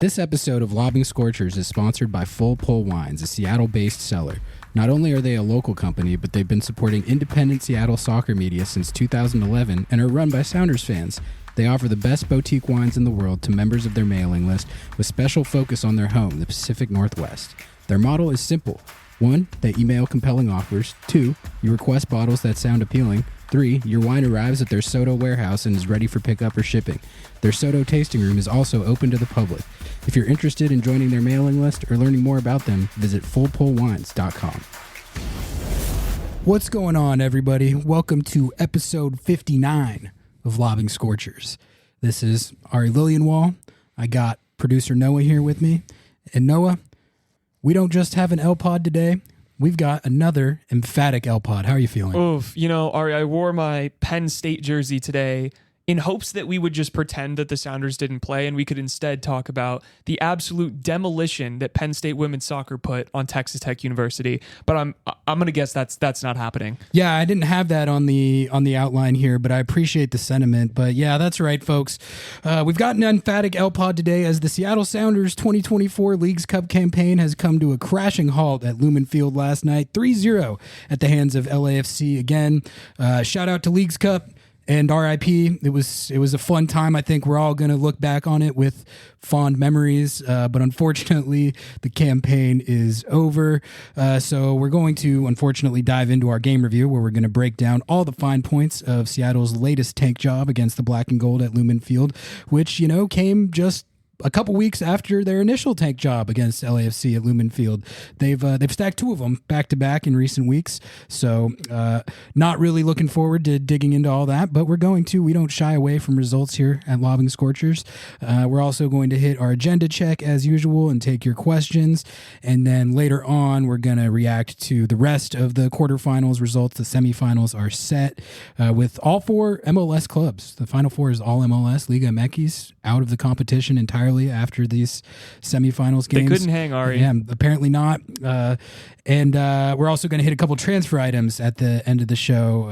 This episode of Lobbing Scorchers is sponsored by Full Pull Wines, a Seattle-based seller. Not only are they a local company, but they've been supporting independent Seattle soccer media since 2011 and are run by Sounders fans. They offer the best boutique wines in the world to members of their mailing list with special focus on their home, the Pacific Northwest. Their model is simple. 1, they email compelling offers. 2, you request bottles that sound appealing. 3, your wine arrives at their Soto warehouse and is ready for pickup or shipping. Their Soto tasting room is also open to the public. If you're interested in joining their mailing list or learning more about them, visit fullpullwines.com. What's going on, everybody? Welcome to episode 59 of Lobbing Scorchers. This is Ari Lillianwall. I got producer Noah here with me. And Noah, we don't just have an L-Pod today. We've got another emphatic L-Pod. How are you feeling? Oof. You know, Ari, I wore my Penn State jersey today in hopes that we would just pretend that the Sounders didn't play and we could instead talk about the absolute demolition that Penn State women's soccer put on Texas Tech University. But I'm going to guess that's not happening. Yeah, I didn't have that on the outline here, but I appreciate the sentiment. But yeah, that's right, folks. We've got an emphatic L-Pod today as the Seattle Sounders 2024 Leagues Cup campaign has come to a crashing halt at Lumen Field last night, 3-0 at the hands of LAFC again. Shout out to Leagues Cup. And RIP, it was a fun time. I think we're all going to look back on it with fond memories. But unfortunately, the campaign is over. So we're going to, unfortunately, dive into our game review where we're going to break down all the fine points of Seattle's latest tank job against the Black and Gold at Lumen Field, which, came just a couple weeks after their initial tank job against LAFC at Lumen Field. They've stacked two of them back to back in recent weeks. So not really looking forward to digging into all that, but we're going to. We don't shy away from results here at Lobbing Scorchers. We're also going to hit our agenda check as usual and take your questions. And then later on, we're going to react to the rest of the quarterfinals results. The semifinals are set with all 4 MLS clubs. The Final Four is all MLS. Liga MX out of the competition entirely after these semifinals games. They couldn't hang, Ari. Yeah, apparently not. And we're also going to hit a couple transfer items at the end of the show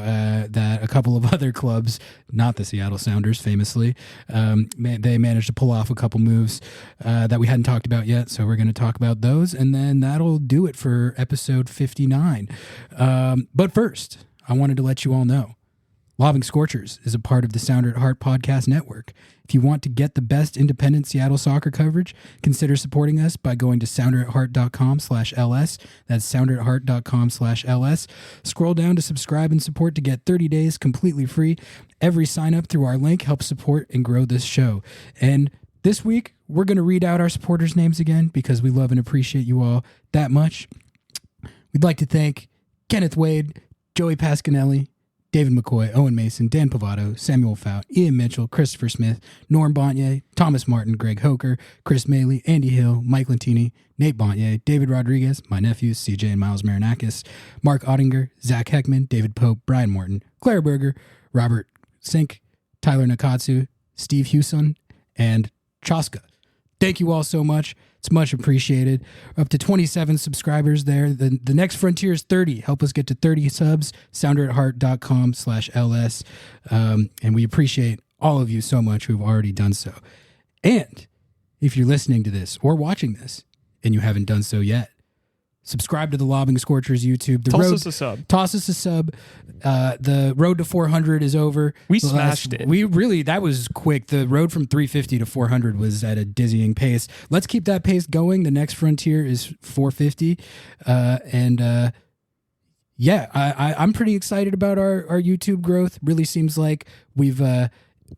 that a couple of other clubs, not the Seattle Sounders famously, they managed to pull off a couple moves that we hadn't talked about yet. So we're going to talk about those. And then that'll do it for episode 59. But first, I wanted to let you all know Lobbing Scorchers is a part of the Sounder at Heart podcast network. If you want to get the best independent Seattle soccer coverage, consider supporting us by going to sounderatheart.com/LS. That's sounderatheart.com/LS. Scroll down to subscribe and support to get 30 days completely free. Every sign up through our link helps support and grow this show. And this week, we're going to read out our supporters' names again because we love and appreciate you all that much. We'd like to thank Kenneth Wade, Joey Pasquinelli, David McCoy, Owen Mason, Dan Pavato, Samuel Fout, Ian Mitchell, Christopher Smith, Norm Bontier, Thomas Martin, Greg Hoker, Chris Maley, Andy Hill, Mike Lentini, Nate Bontier, David Rodriguez, my nephews, CJ and Miles Marinakis, Mark Ottinger, Zach Heckman, David Pope, Brian Morton, Claire Berger, Robert Sink, Tyler Nakatsu, Steve Hewson, and Chaska. Thank you all so much. It's much appreciated. We're up to 27 subscribers there. The next frontier is 30. Help us get to 30 subs. sounderatheart.com/LS. And we appreciate all of you so much who've already done so. And if you're listening to this or watching this and you haven't done so yet, subscribe to the Lobbing Scorchers YouTube. Toss us a sub. Toss us a sub. The road to 400 is over. We smashed it. That was quick. The road from 350 to 400 was at a dizzying pace. Let's keep that pace going. The next frontier is 450. I'm pretty excited about our YouTube growth. Really seems like we've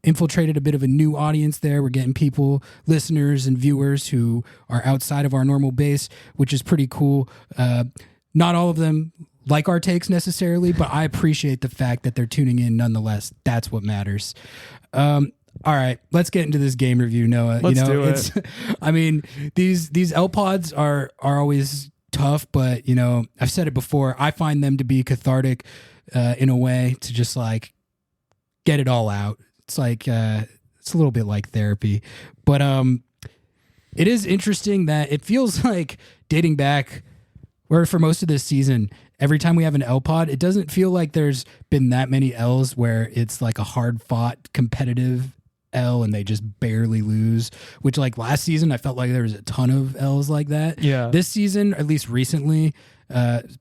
infiltrated a bit of a new audience there. We're getting people, listeners and viewers who are outside of our normal base, which is pretty cool. Not all of them like our takes necessarily, but I appreciate the fact that they're tuning in nonetheless. That's what matters. All right, let's get into this game review, Noah. Let's do it. I mean, these L-Pods are always tough, but I've said it before. I find them to be cathartic in a way to just like get it all out. It's like it's a little bit like therapy, but it is interesting that it feels like dating back, where for most of this season, every time we have an L-Pod, it doesn't feel like there's been that many L's where it's like a hard-fought competitive L and they just barely lose, which like last season I felt like there was a ton of L's like that. Yeah. This season, at least recently,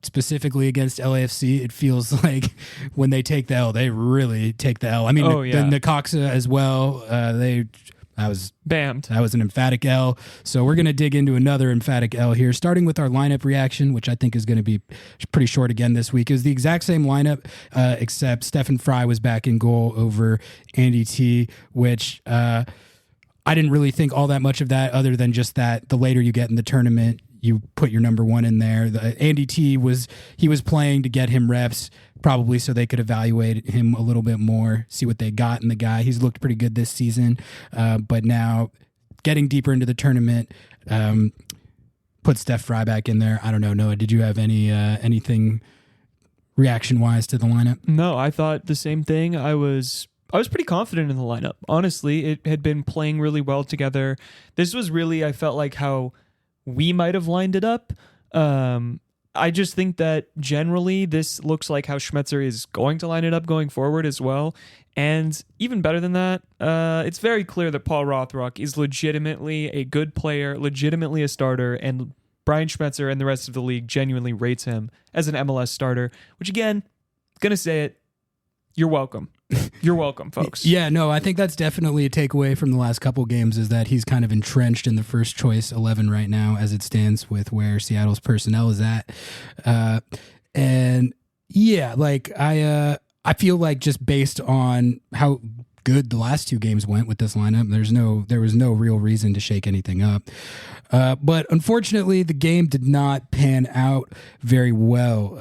specifically against LAFC, it feels like when they take the L, they really take the L. I mean, the Necaxa as well, that was bammed. That was an emphatic L. So we're going to dig into another emphatic L here, starting with our lineup reaction, which I think is going to be pretty short again this week. It was the exact same lineup, except Stefan Fry was back in goal over Andy T, which I didn't really think all that much of that, other than just that the later you get in the tournament, you put your number one in there. Andy T was playing to get him reps, probably so they could evaluate him a little bit more, see what they got in the guy. He's looked pretty good this season, but now getting deeper into the tournament, put Steph Fry back in there. I don't know, Noah, did you have anything reaction-wise to the lineup? No, I thought the same thing. I was pretty confident in the lineup. Honestly, it had been playing really well together. This was really, I felt like how we might have lined it up. I just think that generally this looks like how Schmetzer is going to line it up going forward as well. And even better than that, it's very clear that Paul Rothrock is legitimately a good player, legitimately a starter, and Brian Schmetzer and the rest of the league genuinely rates him as an MLS starter, which again, gonna say it, you're welcome. You're welcome, folks. Yeah, no, I think that's definitely a takeaway from the last couple games, is that he's kind of entrenched in the first choice 11 right now as it stands with where Seattle's personnel is at. And yeah, like I feel like just based on how good the last two games went with this lineup, there was no real reason to shake anything up. But unfortunately, the game did not pan out very well.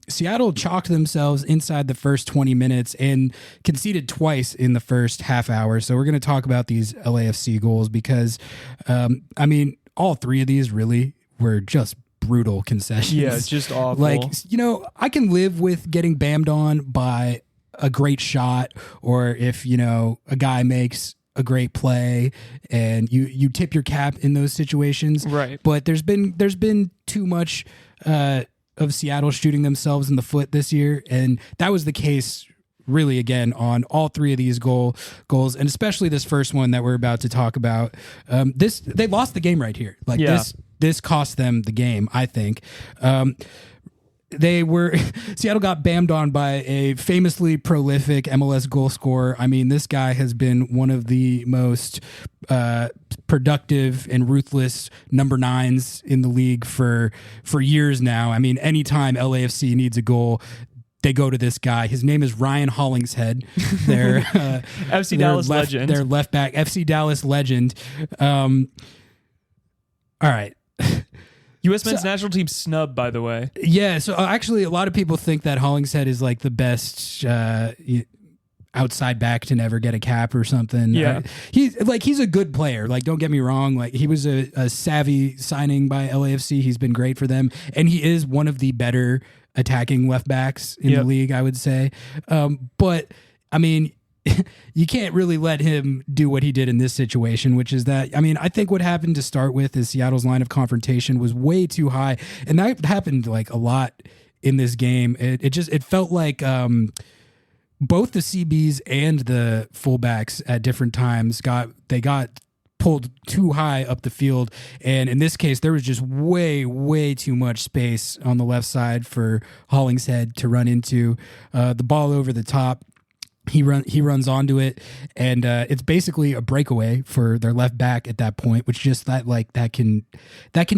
Seattle chalked themselves inside the first 20 minutes and conceded twice in the first half hour. So we're going to talk about these LAFC goals because, I mean, all three of these really were just brutal concessions. Yeah, it's just awful. Like, I can live with getting bammed on by a great shot, or if, a guy makes a great play and you tip your cap in those situations. Right. But there's been too much of Seattle shooting themselves in the foot this year. And that was the case really again on all three of these goals, and especially this first one that we're about to talk about. They lost the game right here. Like this cost them the game, I think. Seattle got bammed on by a famously prolific MLS goal scorer. I mean, this guy has been one of the most productive and ruthless number 9s in the league for years now. I mean, anytime LAFC needs a goal, they go to this guy. His name is Ryan Hollingshead. Their FC Dallas legend. Their left back, FC Dallas legend. All right. U.S. men's national team snub, by the way. Yeah, so actually a lot of people think that Hollingshead is like the best outside back to never get a cap or something. Yeah. He's a good player. Like, don't get me wrong. Like, he was a savvy signing by LAFC. He's been great for them. And he is one of the better attacking left backs in the league, I would say. But, I mean, you can't really let him do what he did in this situation, which is that, I mean, I think what happened to start with is Seattle's line of confrontation was way too high. And that happened like a lot in this game. It felt like both the CBs and the fullbacks at different times got pulled too high up the field. And in this case, there was just way, way too much space on the left side for Hollingshead to run into. The ball over the top, he runs onto it, and it's basically a breakaway for their left back at that point, which just that can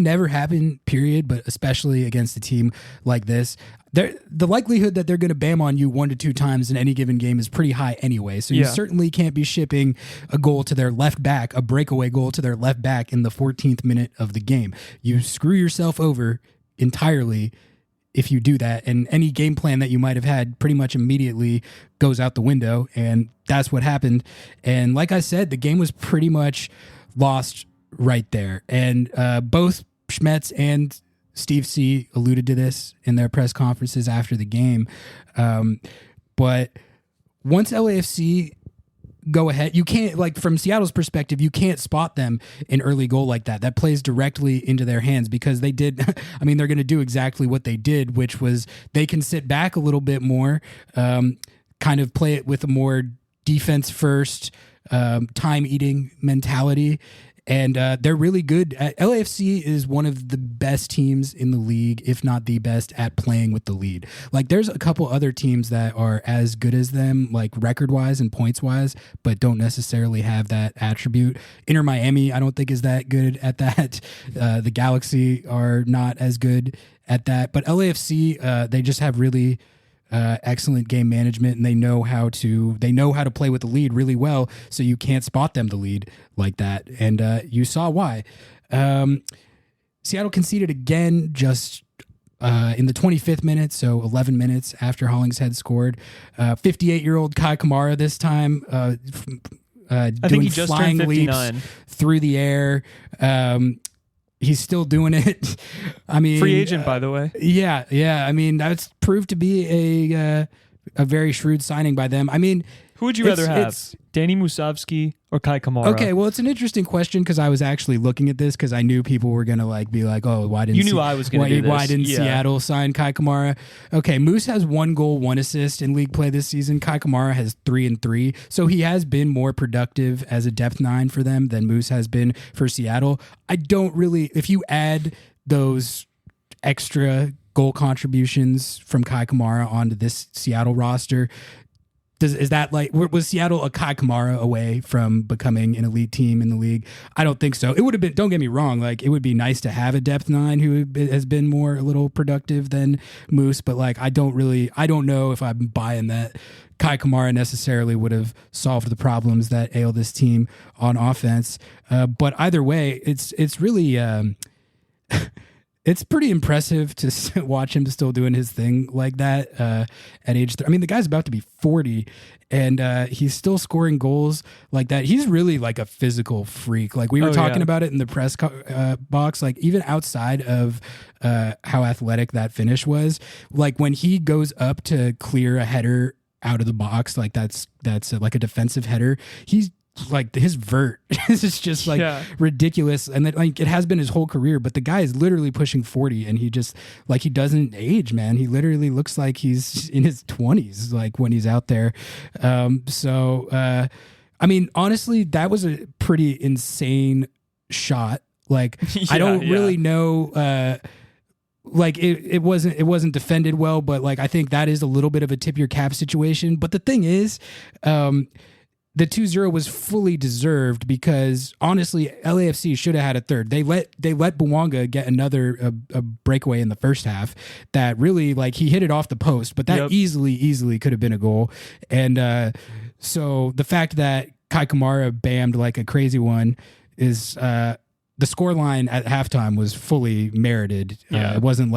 never happen, period, but especially against a team like this. The likelihood that they're going to bam on you 1 to 2 times in any given game is pretty high anyway. So you certainly can't be shipping a goal to their left back, a breakaway goal to their left back in the 14th minute of the game. You screw yourself over entirely if you do that, and any game plan that you might have had pretty much immediately goes out the window, and that's what happened. And like I said, the game was pretty much lost right there. And both Schmetz and Steve C alluded to this in their press conferences after the game. But once LAFC go ahead, you can't, like, from Seattle's perspective, you can't spot them an early goal like that. That plays directly into their hands, because they did, I mean, they're going to do exactly what they did, which was they can sit back a little bit more, kind of play it with a more defense first time eating mentality. And they're really good. LAFC is one of the best teams in the league, if not the best, at playing with the lead. Like, there's a couple other teams that are as good as them, like record-wise and points-wise, but don't necessarily have that attribute. Inter Miami, I don't think is that good at that. The Galaxy are not as good at that. But LAFC, they just have really excellent game management, and they know how to play with the lead really well, so you can't spot them the lead like that. And you saw why. Seattle conceded again just in the 25th minute, so 11 minutes after Hollingshead scored. 58-year-old Kai Kamara this time I think he just flying turned 59 leaps through the air. He's still doing it. I mean, free agent, by the way. Yeah. I mean, that's proved to be a very shrewd signing by them. I mean, who would you rather have, Danny Musovski or Kai Kamara? Okay, well, it's an interesting question because I was actually looking at this because I knew people were gonna be like, "Oh, why didn't I was gonna do this? Why didn't Seattle sign Kai Kamara?" Okay, Moose has 1 goal, 1 assist in league play this season. Kai Kamara has 3 and 3, so he has been more productive as a depth 9 for them than Moose has been for Seattle. I don't really, if you add those extra goal contributions from Kai Kamara onto this Seattle roster, is that was Seattle a Kai Kamara away from becoming an elite team in the league? I don't think so. It would have been, don't get me wrong, it would be nice to have a depth 9 who has been a little productive than Moose, but I don't know if I'm buying that Kai Kamara necessarily would have solved the problems that ail this team on offense. But either way, it's really it's pretty impressive to watch him still doing his thing like that at age 30. I mean, the guy's about to be 40, and he's still scoring goals like that. He's really a physical freak. We were talking about it in the press box, even outside of how athletic that finish was. When he goes up to clear a header out of the box, that's a defensive header, he's his vert is just ridiculous, and that it has been his whole career. But the guy is literally pushing 40, and he just he doesn't age, man. He literally looks like he's in his 20s when he's out there. I mean, honestly, that was a pretty insane shot. I don't really know. It wasn't defended well, but I think that is a little bit of a tip your cap situation. But the thing is, the 2-0 was fully deserved because honestly, LAFC should have had a third. They let Bouanga get another a breakaway in the first half that really he hit it off the post, but that easily could have been a goal. And so the fact that Kai Kamara bammed a crazy one is the scoreline at halftime was fully merited. It wasn't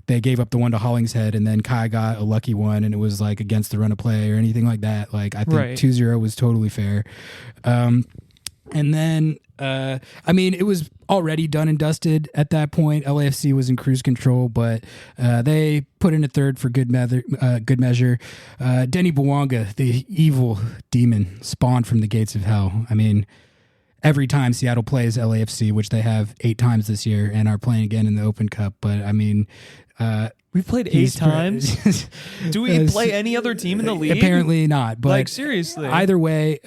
they gave up the one to Hollingshead and then Kai got a lucky one and it was against the run of play or anything like that. I think 2-0 was totally fair. And then, I mean, it was already done and dusted at that point. LAFC was in cruise control, but they put in a third for good measure. Denny Bouanga, the evil demon spawned from the gates of hell. I mean, every time Seattle plays LAFC, which they have 8 times this year and are playing again in the Open Cup. But I mean, we've played 8 times. Do we play any other team in the league? Apparently not. But seriously, either way,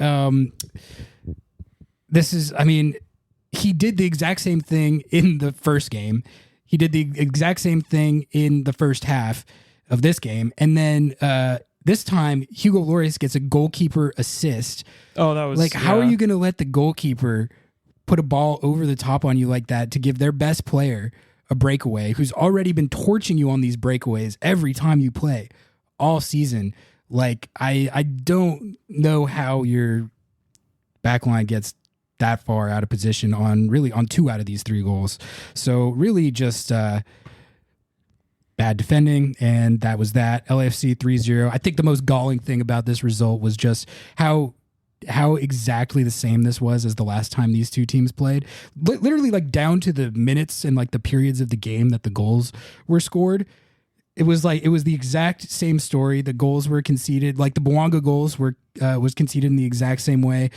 he did the exact same thing in the first game. He did the exact same thing in the first half of this game, and then this time Hugo Lloris gets a goalkeeper assist. Oh, that was how are you going to let the goalkeeper put a ball over the top on you like that to give their best player a breakaway who's already been torching you on these breakaways every time you play all season? I don't know how your backline gets that far out of position on 2 out of these 3 goals. So really just bad defending, and that was that. LAFC 3-0. I think the most galling thing about this result was just how exactly the same this was as the last time these two teams played. Literally down to the minutes and the periods of the game that the goals were scored. It was the exact same story. The goals were conceded. The Bouanga goals was conceded in the exact same way.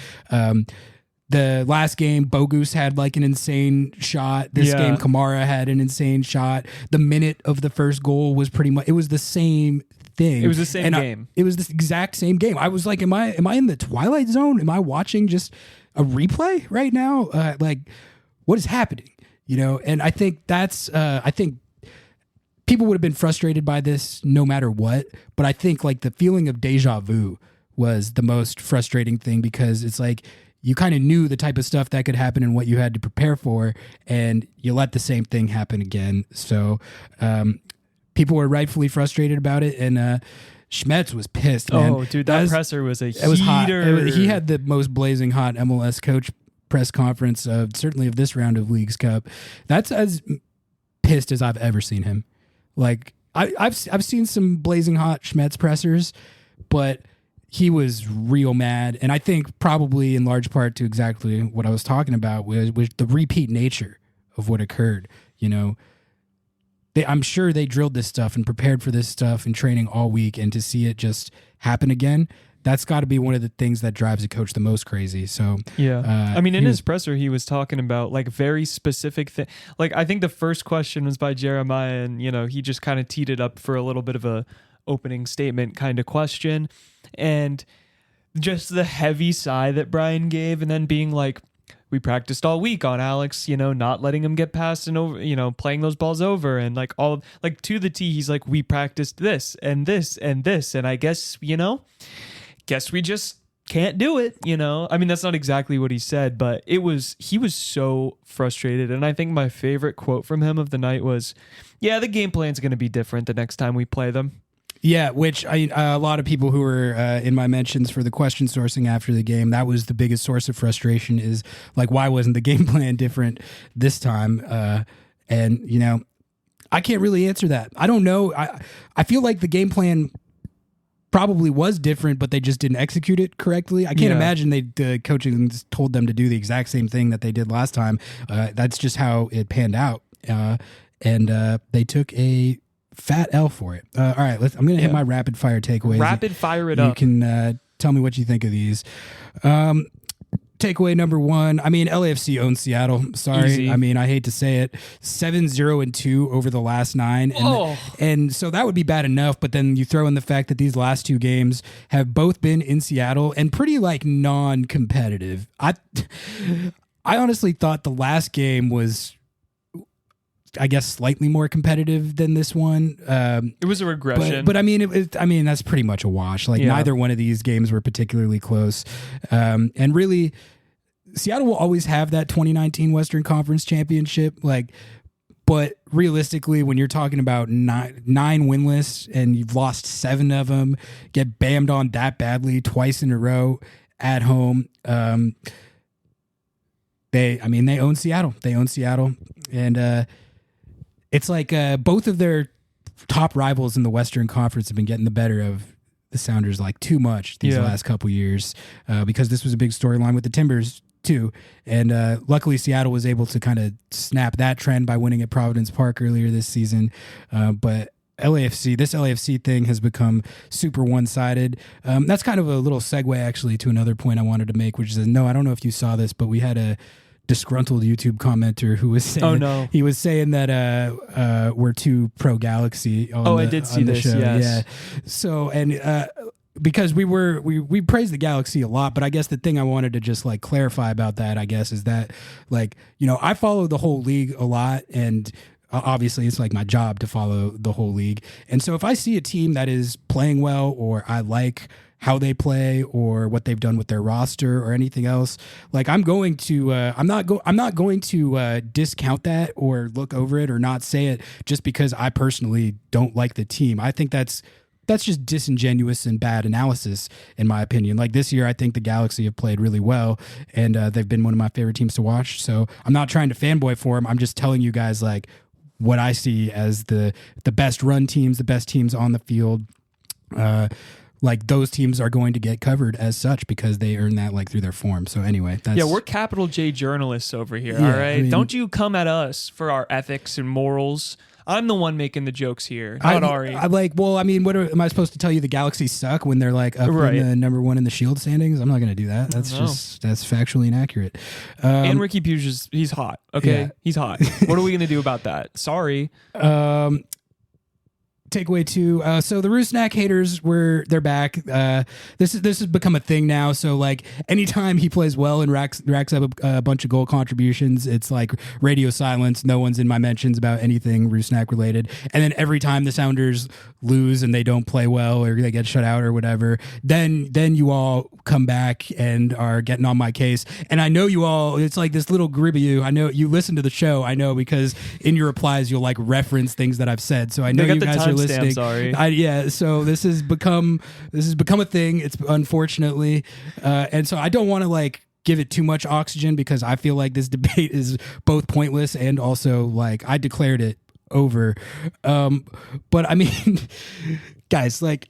The last game, Bogus had an insane shot. This game, Kamara had an insane shot. The minute of the first goal was pretty much, it was the same thing. It was the same game. It was this exact same game. I was like, am I in the Twilight Zone? Am I watching just a replay right now? Like, what is happening? And I think I think people would have been frustrated by this no matter what. But I think like the feeling of deja vu was the most frustrating thing, because it's like you kind of knew the type of stuff that could happen and what you had to prepare for, and you let the same thing happen again. So people were rightfully frustrated about it, and Schmetz was pissed, man. Oh, dude, that presser was a heater. Was hot. He had the most blazing hot MLS coach press conference certainly of this round of Leagues Cup. That's as pissed as I've ever seen him. Like I've seen some blazing hot Schmetz pressers, but he was real mad, and I think probably in large part to exactly what I was talking about was the repeat nature of what occurred. I'm sure they drilled this stuff and prepared for this stuff in training all week, and to see it just happen again, that's got to be one of the things that drives a coach the most crazy. So yeah, I mean, in his presser, he was talking about like very specific thing. Like I think the first question was by Jeremiah, and he just kind of teed it up for a little bit of a opening statement kind of question, and just the heavy sigh that Brian gave, and then being like, we practiced all week on Alex, not letting him get past and over, playing those balls over, and like all like to the T, he's like, we practiced this and this and this, and I guess guess we just can't do it. I mean, that's not exactly what he said, but he was so frustrated. And I think my favorite quote from him of the night was, yeah, the game plan's going to be different the next time we play them. Yeah, which a lot of people who were in my mentions for the question sourcing after the game, that was the biggest source of frustration, is like, why wasn't the game plan different this time? And, I can't really answer that. I don't know. I feel like the game plan probably was different, but they just didn't execute it correctly. I can't imagine the coaching told them to do the exact same thing that they did last time. That's just how it panned out. And they took a fat L for it. All right, I'm going to hit my rapid fire takeaways. Rapid fire it up. You can tell me what you think of these. Takeaway number one, I mean, LAFC owns Seattle. Sorry. Easy. I mean, I hate to say it. 7-0-2 over the last 9. And so that would be bad enough, but then you throw in the fact that these last 2 games have both been in Seattle and pretty like non-competitive. I honestly thought the last game was, I guess, slightly more competitive than this one. It was a regression, but I mean, that's pretty much a wash. Like neither one of these games were particularly close. And really, Seattle will always have that 2019 Western Conference Championship. Like, but realistically, when you're talking about nine winless and you've lost 7 of them, get bammed on that badly twice in a row at home. They own Seattle. They own Seattle, and it's like both of their top rivals in the Western Conference have been getting the better of the Sounders like too much these last couple years, because this was a big storyline with the Timbers too. And luckily Seattle was able to kind of snap that trend by winning at Providence Park earlier this season. But this LAFC thing has become super one-sided. That's kind of a little segue actually to another point I wanted to make, which is, I don't know if you saw this, but we had a disgruntled YouTube commenter who was saying, he was saying that we're too pro Galaxy I did see this show. Yes. Yeah, so and because we praised the Galaxy a lot, but I guess the thing I wanted to just like clarify about that, I guess, is that like, I follow the whole league a lot, and obviously it's like my job to follow the whole league. And so if I see a team that is playing well, or I like how they play or what they've done with their roster or anything else, like I'm going to I'm not going to discount that or look over it or not say it just because I personally don't like the team. I think that's just disingenuous and bad analysis, in my opinion. Like this year, I think the Galaxy have played really well, and they've been one of my favorite teams to watch. So I'm not trying to fanboy for them. I'm just telling you guys like what I see as the best run teams, the best teams on the field. Like those teams are going to get covered as such because they earn that like through their form. So anyway, we're capital J journalists over here. All right, don't you come at us for our ethics and morals. I'm the one making the jokes here, not Ari. I'm like, well, I mean, am I supposed to tell you the Galaxy suck when they're like up in the number 1 in the Shield standings? I'm not going to do that. That's factually inaccurate. And Ricky Puig he's hot. Okay, he's hot. What are we going to do about that? Sorry. takeaway 2. So the Rusnak haters they're back. This has become a thing now. So like anytime he plays well and racks up a bunch of goal contributions, it's like radio silence. No one's in my mentions about anything Rusnak related. And then every time the Sounders lose and they don't play well or they get shut out or whatever, then you all come back and are getting on my case. And I know you all, it's like this little group of you. I know you listen to the show. I know because in your replies you'll like reference things that I've said. So I know you guys are listening. Sorry. So this has become a thing. It's unfortunately, and so I don't want to like give it too much oxygen because I feel like this debate is both pointless and also like I declared it over. But I mean, guys, like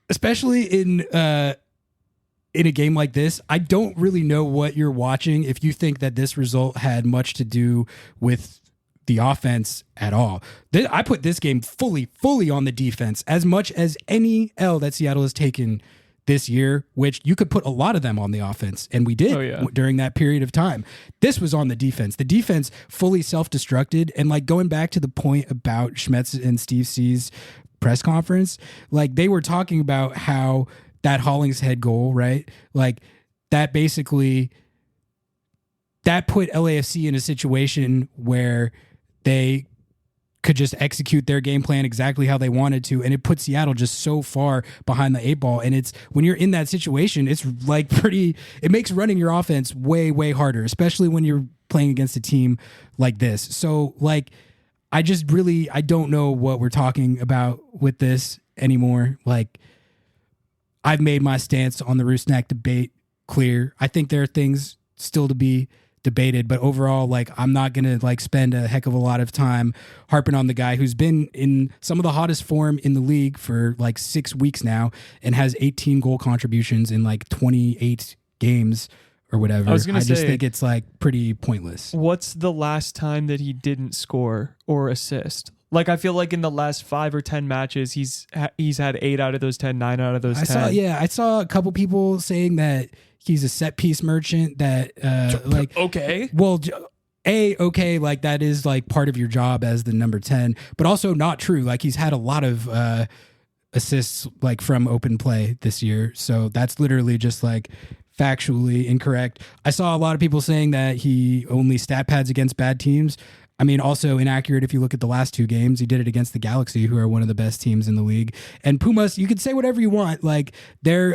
especially in a game like this, I don't really know what you're watching if you think that this result had much to do with the offense at all. I put this game fully on the defense as much as any L that Seattle has taken this year, which you could put a lot of them on the offense, and we did during that period of time. This was on the defense. The defense fully self-destructed, and like going back to the point about Schmetz and Steve C's press conference, like they were talking about how that Hollingshead goal, right? Like that basically that put LAFC in a situation where they could just execute their game plan exactly how they wanted to, and it put Seattle just so far behind the 8 ball. And it's when you're in that situation, it's like it makes running your offense way harder, especially when you're playing against a team like this. So like I don't know what we're talking about with this anymore. Like I've made my stance on the Rusnak debate clear. I think there are things still to be debated, but overall, like I'm not gonna like spend a heck of a lot of time harping on the guy who's been in some of the hottest form in the league for like 6 weeks now and has 18 goal contributions in like 28 games or whatever. I just think it's like pretty pointless. What's the last time that he didn't score or assist? Like I feel like in the last 5 or 10 matches, he's had 8 out of those 10, 9 out of those 10. I saw a couple people saying that he's a set piece merchant that like okay. Well, okay, like that is like part of your job as the number 10, but also not true. Like he's had a lot of assists like from open play this year. So that's literally just like factually incorrect. I saw a lot of people saying that he only stat pads against bad teams. I mean, also inaccurate if you look at the last 2 games. He did it against the Galaxy, who are one of the best teams in the league. And Pumas, you could say whatever you want. Like, they're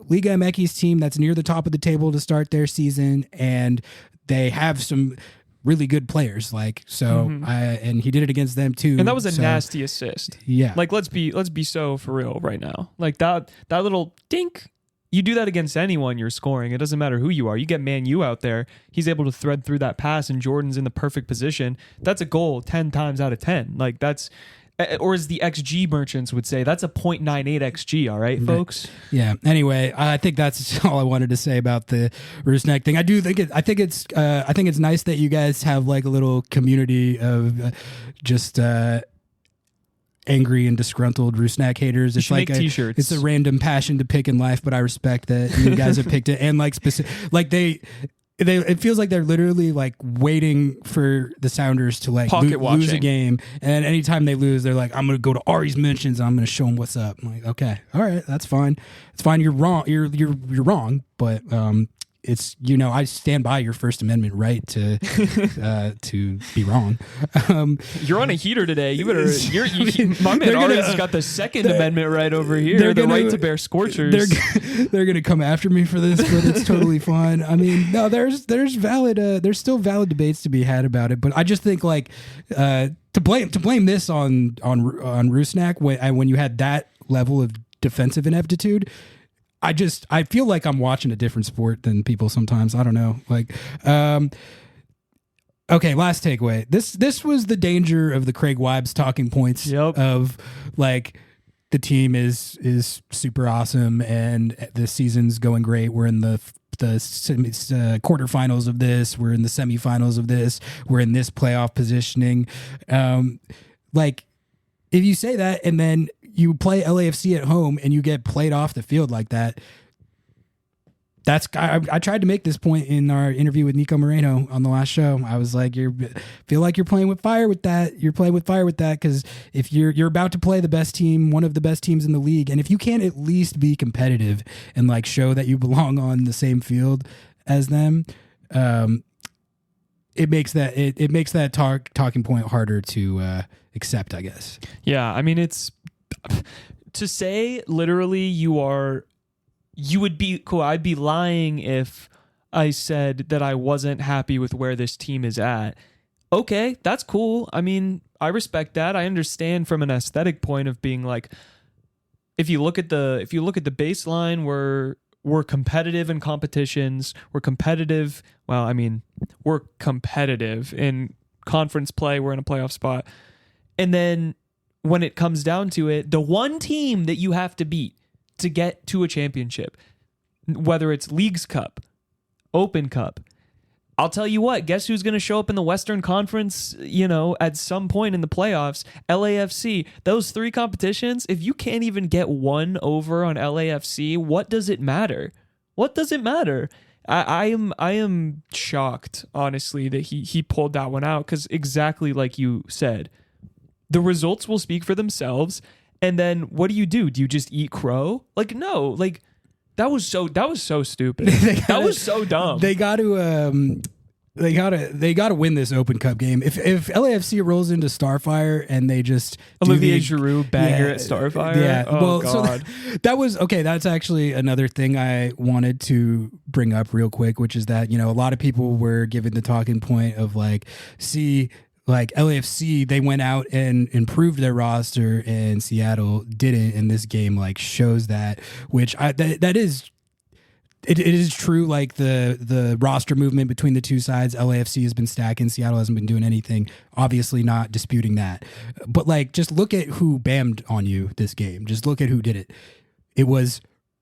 Liga MX team that's near the top of the table to start their season, and they have some really good players. Like, so, and he did it against them too. And that was a nasty assist. Yeah. Like, let's be so for real right now. Like, that little dink. You do that against anyone you're scoring. It doesn't matter who you are. You get Man U out there. He's able to thread through that pass and Jordan's in the perfect position. That's a goal 10 times out of 10. Like that's, or as the XG merchants would say, that's a 0.98 XG. All right, folks. Yeah. Anyway, I think that's all I wanted to say about the Rusnak thing. I think it's nice that you guys have like a little community of just, angry and disgruntled Rusnak haters. It's like t-shirts. It's a random passion to pick in life, but I respect that you guys have picked it. And like like they it feels like they're literally like waiting for the Sounders to like lose a game, and anytime they lose, they're like, I'm gonna go to Ari's mentions and I'm gonna show him what's up. I'm like, okay, all right, that's fine. It's fine. You're wrong. You're wrong, but it's, you know, I stand by your First Amendment right to be wrong. You're on a heater today. You better. My man Ari's got the Second Amendment right over here. The right to bear scorchers. They're gonna come after me for this, but it's totally fine. I mean, no, there's still valid debates to be had about it, but I just think like to blame this on Rusnak when you had that level of defensive ineptitude. I feel like I'm watching a different sport than people sometimes. I don't know. Like, okay, last takeaway. This was the danger of the Craig Weibs talking points of like the team is super awesome and the season's going great. We're in the quarterfinals of this. We're in the semifinals of this. We're in this playoff positioning. Like, if you say that and then you play LAFC at home and you get played off the field like that, I tried to make this point in our interview with Nico Moreno on the last show. I was like, feel like you're playing with fire with that. You're playing with fire with that because if you're about to play the best team, one of the best teams in the league, and if you can't at least be competitive and like show that you belong on the same field as them, it makes that talking point harder to accept, I guess. Yeah, I mean, it's to say literally you would be cool. I'd be lying if I said that I wasn't happy with where this team is at. Okay, that's cool. I mean, I respect that. I understand from an aesthetic point of being like, if you look at the baseline, we're competitive in competitions. We're competitive. Well, I mean, we're competitive in conference play. We're in a playoff spot. And then when it comes down to it, the one team that you have to beat to get to a championship, whether it's Leagues Cup, Open Cup, I'll tell you what, guess who's going to show up in the Western Conference, at some point in the playoffs? LAFC. Those three competitions, if you can't even get one over on LAFC, what does it matter? What does it matter? I am shocked, honestly, that he pulled that one out because exactly like you said, the results will speak for themselves. And then what do? Do you just eat crow? Like, no, like that was so stupid. That was so dumb. They got to win this Open Cup game. If LAFC rolls into Starfire and they just Olivier Giroud banger at Starfire. Yeah. Oh, God. So that was okay. That's actually another thing I wanted to bring up real quick, which is that, a lot of people were given the talking point of like, like LAFC, they went out and improved their roster, and Seattle didn't. And this game like shows that, which it is true. Like the roster movement between the two sides, LAFC has been stacking. Seattle hasn't been doing anything. Obviously, not disputing that. But like, just look at who bammed on you this game. Just look at who did it. It was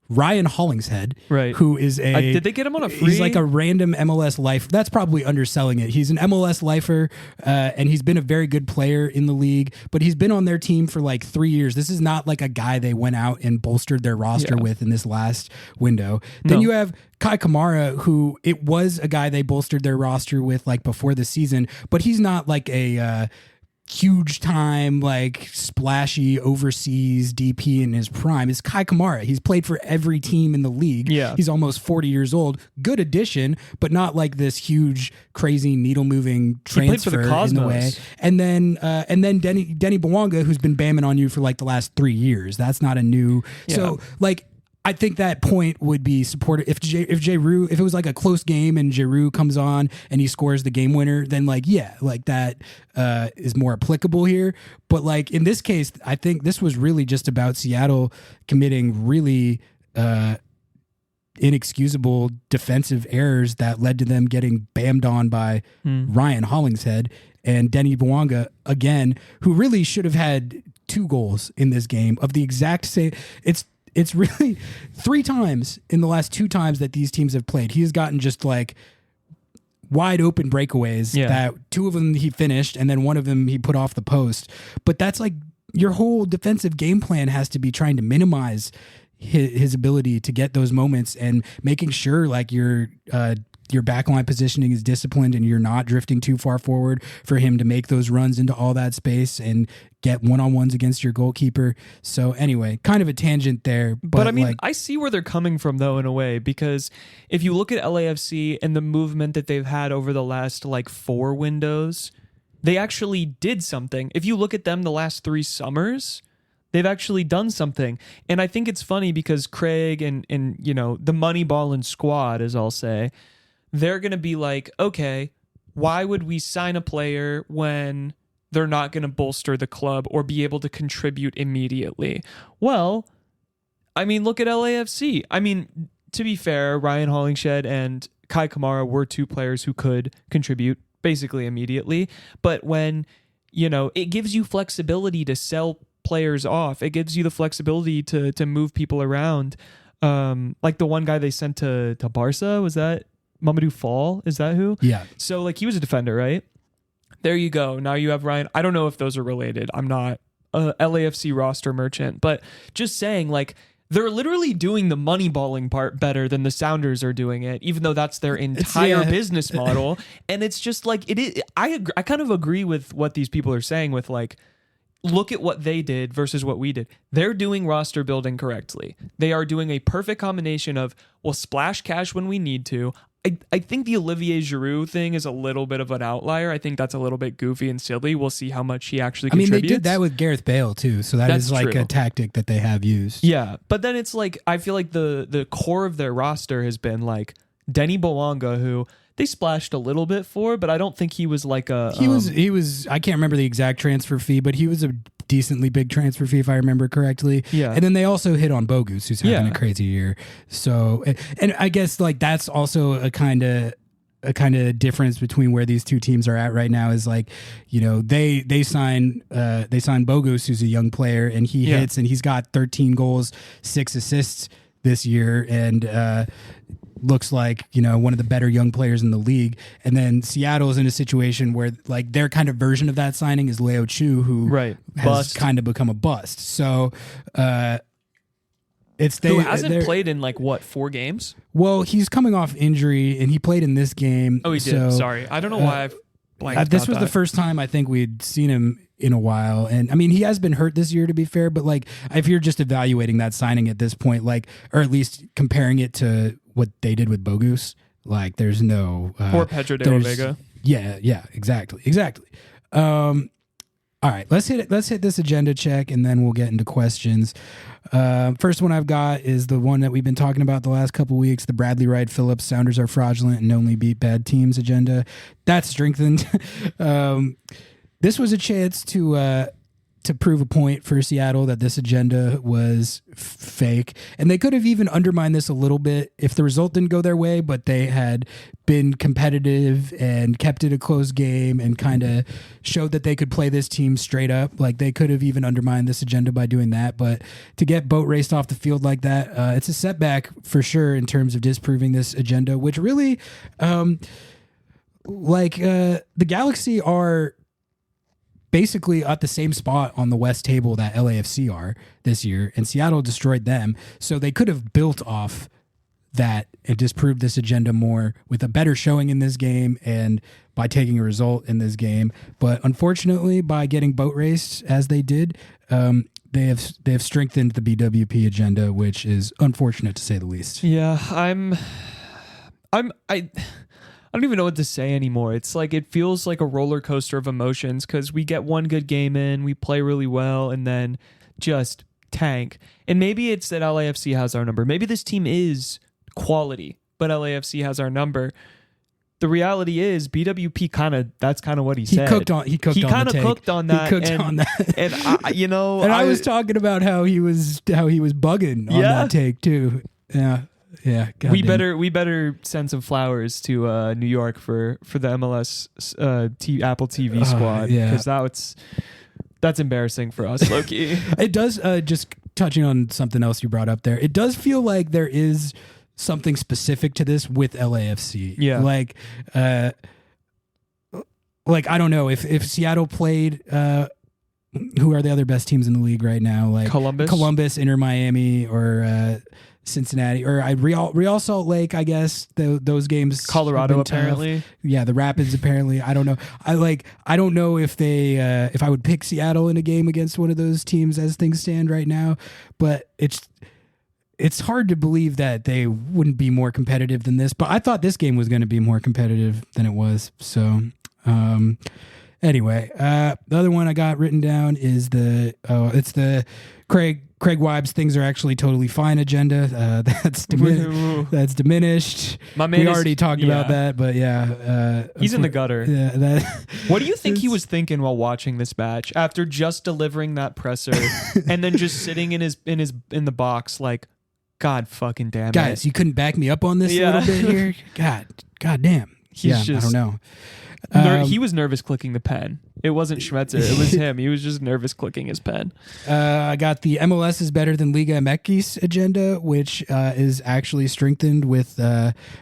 Ryan Hollingshead, right? Who is did they get him on a free? He's like a random MLS lifer. That's probably underselling it. He's an MLS lifer, and he's been a very good player in the league. But he's been on their team for like 3 years. This is not like a guy they went out and bolstered their roster with in this last window. Then you have Kai Kamara, who it was a guy they bolstered their roster with like before the season, but he's not like a huge time, like splashy overseas DP in his prime. Is Kai Kamara. He's played for every team in the league. Yeah. He's almost 40 years old. Good addition, but not like this huge, crazy needle moving transfer in the way. And then Denny Bwanga, who's been bamming on you for like the last 3 years. That's not a new. Yeah. So like, I think that point would be supported if Giroud, if it was like a close game and Giroud comes on and he scores the game winner, then like, yeah, like that is more applicable here. But like in this case, I think this was really just about Seattle committing really inexcusable defensive errors that led to them getting bammed on by Ryan Hollingshead and Denny Bwanga again, who really should have had 2 goals in this game of the exact same. It's really 3 times in the last 2 times that these teams have played, he has gotten just like wide open breakaways that 2 of them he finished and then 1 of them he put off the post. But that's like your whole defensive game plan has to be trying to minimize his ability to get those moments and making sure like your backline positioning is disciplined and you're not drifting too far forward for him to make those runs into all that space and get one-on-ones against your goalkeeper. So anyway, kind of a tangent there. But I mean, like, I see where they're coming from though, in a way, because if you look at LAFC and the movement that they've had over the last like 4 windows, they actually did something. If you look at them the last 3 summers, they've actually done something. And I think it's funny because Craig and the Moneyballin' squad, as I'll say, they're going to be like, okay, why would we sign a player when they're not going to bolster the club or be able to contribute immediately? Well, I mean, look at LAFC. I mean, to be fair, Ryan Hollingshead and Kai Kamara were 2 players who could contribute basically immediately. But when, it gives you flexibility to sell players off. It gives you the flexibility to move people around. Like the one guy they sent to Barca, was that Mamadou Fall? Is that who? Yeah. So like he was a defender, right? There you go. Now you have Ryan. I don't know if those are related. I'm not a LAFC roster merchant, but just saying like They're literally doing the money balling part better than the Sounders are doing it, even though that's their entire business model. And it's just like it is. I kind of agree with what these people are saying with like, look at what they did versus what we did. They're doing roster building correctly. They are doing a perfect combination of, we'll splash cash when we need to. I think the Olivier Giroud thing is a little bit of an outlier. I think that's a little bit goofy and silly. We'll see how much he actually contributes. I mean, they did that with Gareth Bale too, so that's like true. A tactic that they have used. Yeah, but then it's like, I feel like the core of their roster has been like Denny Bouanga, who they splashed a little bit for, but I don't think he was like a... He was I can't remember the exact transfer fee, but he was a decently big transfer fee if I remember correctly. Yeah. And then they also hit on Bogus, who's having a crazy year. So, and I guess like that's also a kind of difference between where these two teams are at right now is like, you know, they sign Bogus, who's a young player, and he hits, and he's got 13 goals, 6 assists this year, and looks like, you know, one of the better young players in the league. And then Seattle's in a situation where like their kind of version of that signing is Leo Chu, who has kind of become a bust. So who hasn't played in like what, 4 games? Well, he's coming off injury and he played in this game. Oh, he did. Sorry. I don't know why I've blanked this was the first time I think we'd seen him in a while. And I mean, he has been hurt this year, to be fair, but like if you're just evaluating that signing at this point, like, or at least comparing it to what they did with Bogus, like there's no or Pedro de la Vega. Yeah, exactly. All right, let's hit this agenda check and then we'll get into questions. First one I've got is the one that we've been talking about the last couple weeks, the Bradley Wright Phillips Sounders are fraudulent and only beat bad teams agenda. That's strengthened. This was a chance to prove a point for Seattle that this agenda was fake. And they could have even undermined this a little bit if the result didn't go their way, but they had been competitive and kept it a close game and kind of showed that they could play this team straight up. Like they could have even undermined this agenda by doing that. But to get boat raced off the field like that, it's a setback for sure in terms of disproving this agenda, which really, the Galaxy are basically at the same spot on the West table that LAFC are this year, and Seattle destroyed them. So they could have built off that and disproved this agenda more with a better showing in this game and by taking a result in this game. But unfortunately, by getting boat raced as they did, they have strengthened the BWP agenda, which is unfortunate to say the least. Yeah, I don't even know what to say anymore. It's like, it feels like a roller coaster of emotions because we get one good game in, we play really well, and then just tank. And maybe it's that LAFC has our number. Maybe this team is quality, but LAFC has our number. The reality is BWP that's kind of what he said. He kind of cooked on that. And I was talking about how he was bugging on that take too. Yeah, we better send some flowers to New York for the MLS Apple TV squad, because that's embarrassing for us, low-key. It does. Just touching on something else you brought up there, it does feel like there is something specific to this with LAFC. Yeah, like I don't know if Seattle played. Who are the other best teams in the league right now? Like Columbus, Inter Miami, or Cincinnati, or Real Salt Lake, I guess. Those games, Colorado apparently. Tough. Yeah, the Rapids apparently. I don't know. I don't know if I would pick Seattle in a game against one of those teams as things stand right now, but it's hard to believe that they wouldn't be more competitive than this. But I thought this game was going to be more competitive than it was. So anyway, the other one I got written down is it's the Craig Weib's "Things Are Actually Totally Fine" agenda. That's diminished. We already talked about that, but he's in the gutter. Yeah, what do you think he was thinking while watching this match after just delivering that presser and then just sitting in the box like, God fucking damn it, guys, you couldn't back me up on this a little bit here. God damn. I don't know. He was nervous clicking the pen. It wasn't Schmetzer. It was him. He was just nervous clicking his pen. I got the MLS is better than Liga MX agenda, which is actually strengthened with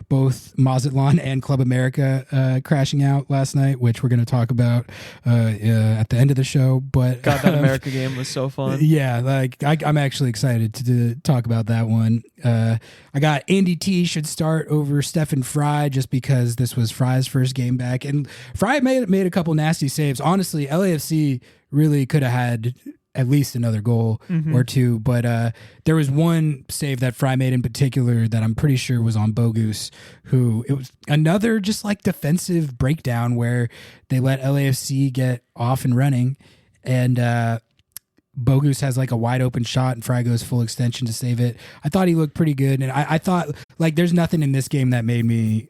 both Mazatlan and Club America crashing out last night, which we're going to talk about at the end of the show. But God, that America game was so fun. Yeah, like I'm actually excited to talk about that one. I got Andy T should start over Stefan Fry just because this was Fry's first game back, and Fry made a couple nasty saves. Honestly, LAFC really could have had at least another goal or two, but there was one save that Fry made in particular that I'm pretty sure was on Bogus, who it was another just like defensive breakdown where they let LAFC get off and running, and Bogus has like a wide open shot and Fry goes full extension to save it. I thought he looked pretty good, and I thought like there's nothing in this game that made me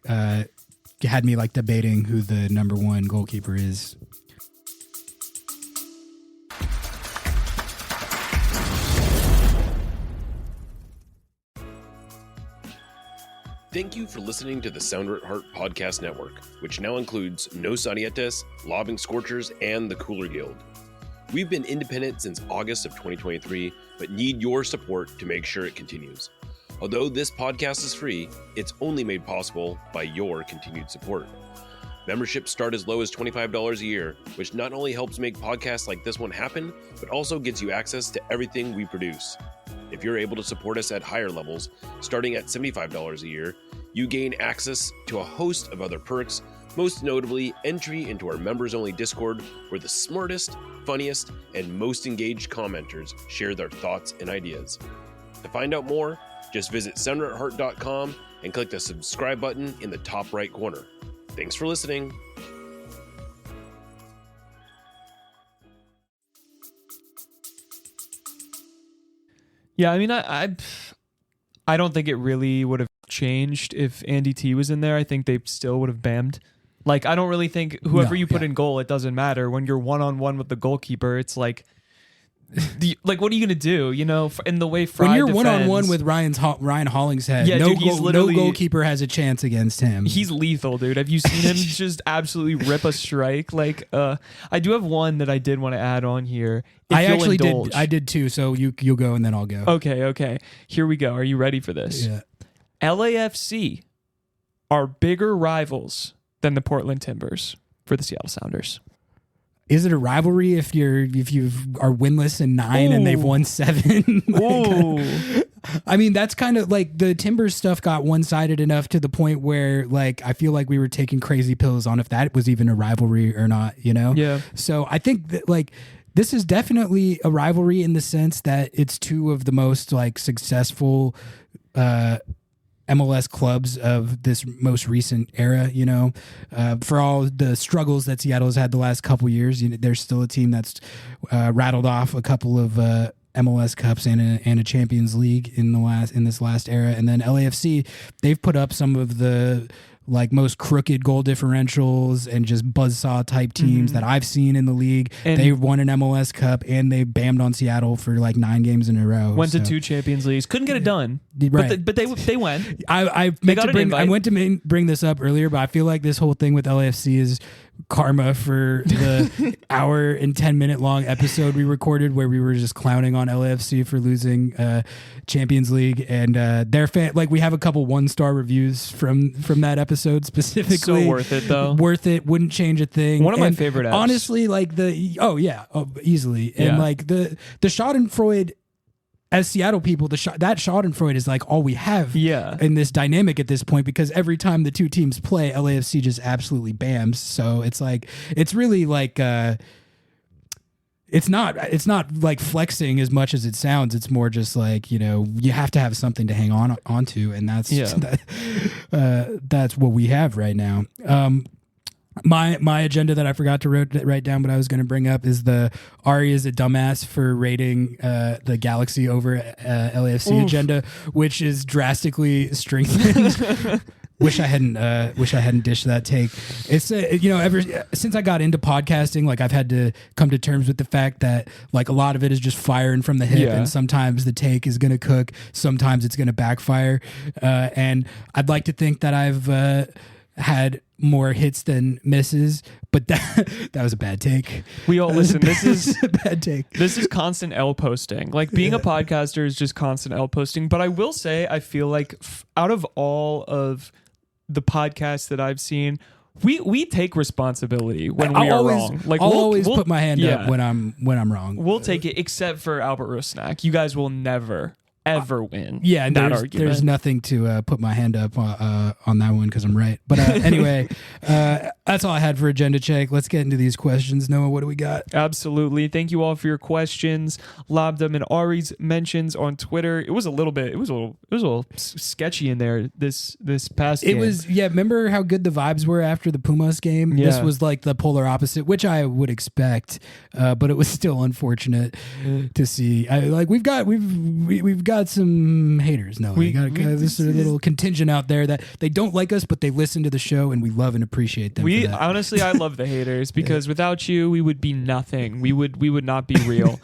had me like debating who the number one goalkeeper is. Thank you for listening to the Sounder at Heart Podcast Network, which now includes No Sarietes, Lobbing Scorchers, and the Cooler Guild. We've been independent since August of 2023, but need your support to make sure it continues. Although this podcast is free, it's only made possible by your continued support. Memberships start as low as $25 a year, which not only helps make podcasts like this one happen, but also gets you access to everything we produce. If you're able to support us at higher levels, starting at $75 a year, you gain access to a host of other perks, most notably entry into our members-only Discord, where the smartest, funniest, and most engaged commenters share their thoughts and ideas. To find out more, just visit sounderatheart.com and click the subscribe button in the top right corner. Thanks for listening. Yeah, I mean, I don't think it really would have changed if Andy T was in there. I think they still would have bammed. Like, I don't really think whoever you put in goal, it doesn't matter. When you're one-on-one with the goalkeeper, it's like, what are you going to do? You know, in the way Fry when you're defends, one-on-one with Ryan Hollingshead, yeah, no, dude, no goalkeeper has a chance against him. He's lethal, dude. Have you seen him just absolutely rip a strike? Like, I do have one that I did want to add on here. I actually did. I did too. So you'll go and then I'll go. Okay. Here we go. Are you ready for this? Yeah. LAFC are bigger rivals than the Portland Timbers for the Seattle Sounders. Is it a rivalry if you are winless in 9 and they've won 7? I mean, that's kind of like the Timbers stuff got one-sided enough to the point where like I feel like we were taking crazy pills on if that was even a rivalry or not, you know? Yeah. So I think that like this is definitely a rivalry in the sense that it's two of the most like successful MLS clubs of this most recent era, you know, for all the struggles that Seattle's had the last couple years, you know, there's still a team that's rattled off a couple of MLS Cups and a Champions League in this last era. And then LAFC, they've put up some of the like most crooked goal differentials and just buzzsaw type teams that I've seen in the league. And they won an MLS Cup and they bammed on Seattle for like 9 games in a row. Went to 2 Champions Leagues, couldn't get it done. Right. But they went. I went to bring this up earlier, but I feel like this whole thing with LAFC is karma for the hour and 10-minute long episode we recorded where we were just clowning on LAFC for losing Champions League, and their fan, like we have a couple 1-star reviews from that episode specifically. So worth it though. Worth it, wouldn't change a thing. One of my favorite apps. Honestly, like easily. And like the Schadenfreude, as Seattle people, that Schadenfreude is like all we have in this dynamic at this point, because every time the two teams play, LAFC just absolutely bams. So it's like, it's really like, it's not like flexing as much as it sounds. It's more just like, you know, you have to have something to hang onto, and that's that's what we have right now. My agenda that I forgot to write down, but I was going to bring up, is the Ari is a dumbass for rating the Galaxy over LAFC agenda, which is drastically strengthened. Wish I hadn't dished that take. It's ever since I got into podcasting, like I've had to come to terms with the fact that like a lot of it is just firing from the hip, and sometimes the take is going to cook, sometimes it's going to backfire, and I'd like to think that I've had more hits than misses, but that was a bad take. We all listen. This is a bad take. This is constant L posting. Like being a podcaster is just constant L posting. But I will say, I feel like out of all of the podcasts that I've seen, we take responsibility when we are wrong. Like I'll always put my hand up when I'm wrong. We'll take it, except for Albert Rusnak. You guys will never ever win. Yeah, and that argument. There's nothing to put my hand up on that one because I'm right. But anyway, that's all I had for Agenda Check. Let's get into these questions. Noah, what do we got? Absolutely. Thank you all for your questions. Lobbed them and Ari's mentions on Twitter. It was a little sketchy in there this past game. It was, remember how good the vibes were after the Pumas game? Yeah. This was like the polar opposite, which I would expect, but it was still unfortunate to see. We've got some haters. No, we got this little contingent out there that they don't like us, but they listen to the show, and we love and appreciate them. Honestly, I love the haters because without you, we would be nothing. We would not be real.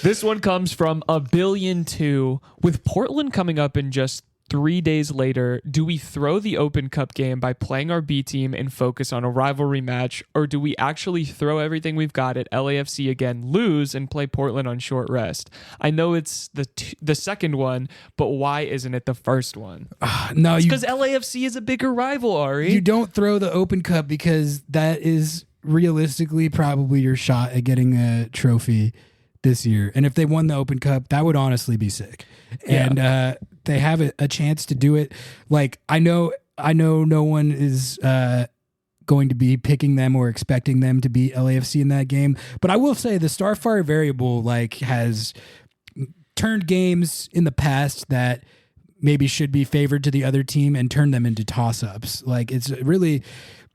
This one comes from 1,000,000,002. With Portland coming up in just 3 days later, do we throw the Open Cup game by playing our B team and focus on a rivalry match, or do we actually throw everything we've got at LAFC again, lose, and play Portland on short rest? I know it's the second one, but why isn't it the first one? No, because LAFC is a bigger rival, Ari. You don't throw the Open Cup because that is realistically probably your shot at getting a trophy this year. And if they won the Open Cup, that would honestly be sick. And they have a chance to do it. Like, I know no one is going to be picking them or expecting them to beat LAFC in that game, but I will say the Starfire variable has turned games in the past that maybe should be favored to the other team and turned them into toss-ups. Like, it's really,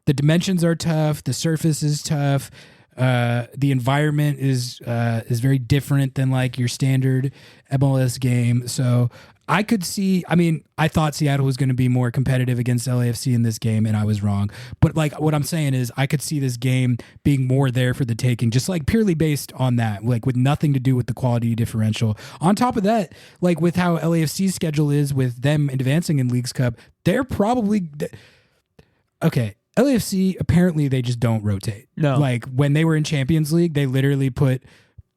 the dimensions are tough, the surface is tough. The environment is very different than like your standard MLS game. So I could see, I thought Seattle was going to be more competitive against LAFC in this game, and I was wrong. But like what I'm saying is I could see this game being more there for the taking, just like purely based on that, like with nothing to do with the quality differential. On top of that, like with how LAFC's schedule is with them advancing in Leagues Cup, they're probably okay. LAFC, apparently they just don't rotate. No. Like when they were in Champions League, they literally put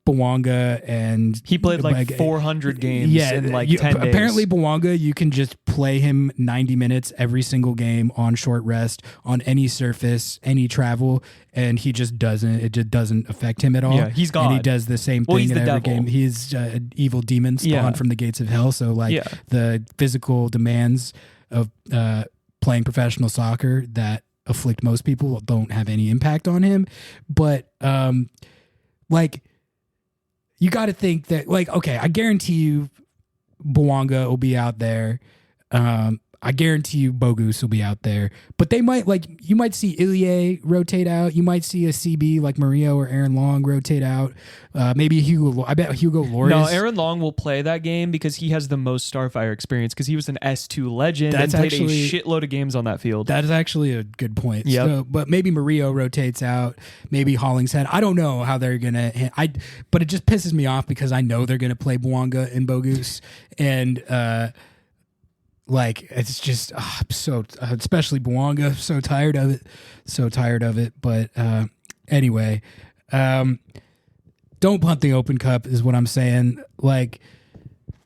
Bouanga and... He played like 400 games in like 10 days. Apparently Bouanga, you can just play him 90 minutes every single game on short rest, on any surface, any travel, and it just doesn't affect him at all. Yeah, he's God. And he does the same thing in every game. He's an evil demon spawned from the gates of hell. So like the physical demands of playing professional soccer that afflict most people don't have any impact on him. But like you got to think that like, okay, I guarantee you Bouanga will be out there. I guarantee you Bogus will be out there, but they might you might see Ilie rotate out. You might see a CB like Murillo or Aaron Long rotate out. Maybe Hugo. I bet Hugo Lloris. No, Aaron Long will play that game because he has the most Starfire experience because he was an S2 legend and played a shitload of games on that field. That is actually a good point. Yep. So, but maybe Murillo rotates out. Maybe Hollingshead. I don't know how they're gonna. But it just pisses me off because I know they're gonna play Bouanga and Bogus and. Like it's just I'm so especially Bouanga, so tired of it. But anyway, don't punt the Open Cup is what I'm saying. Like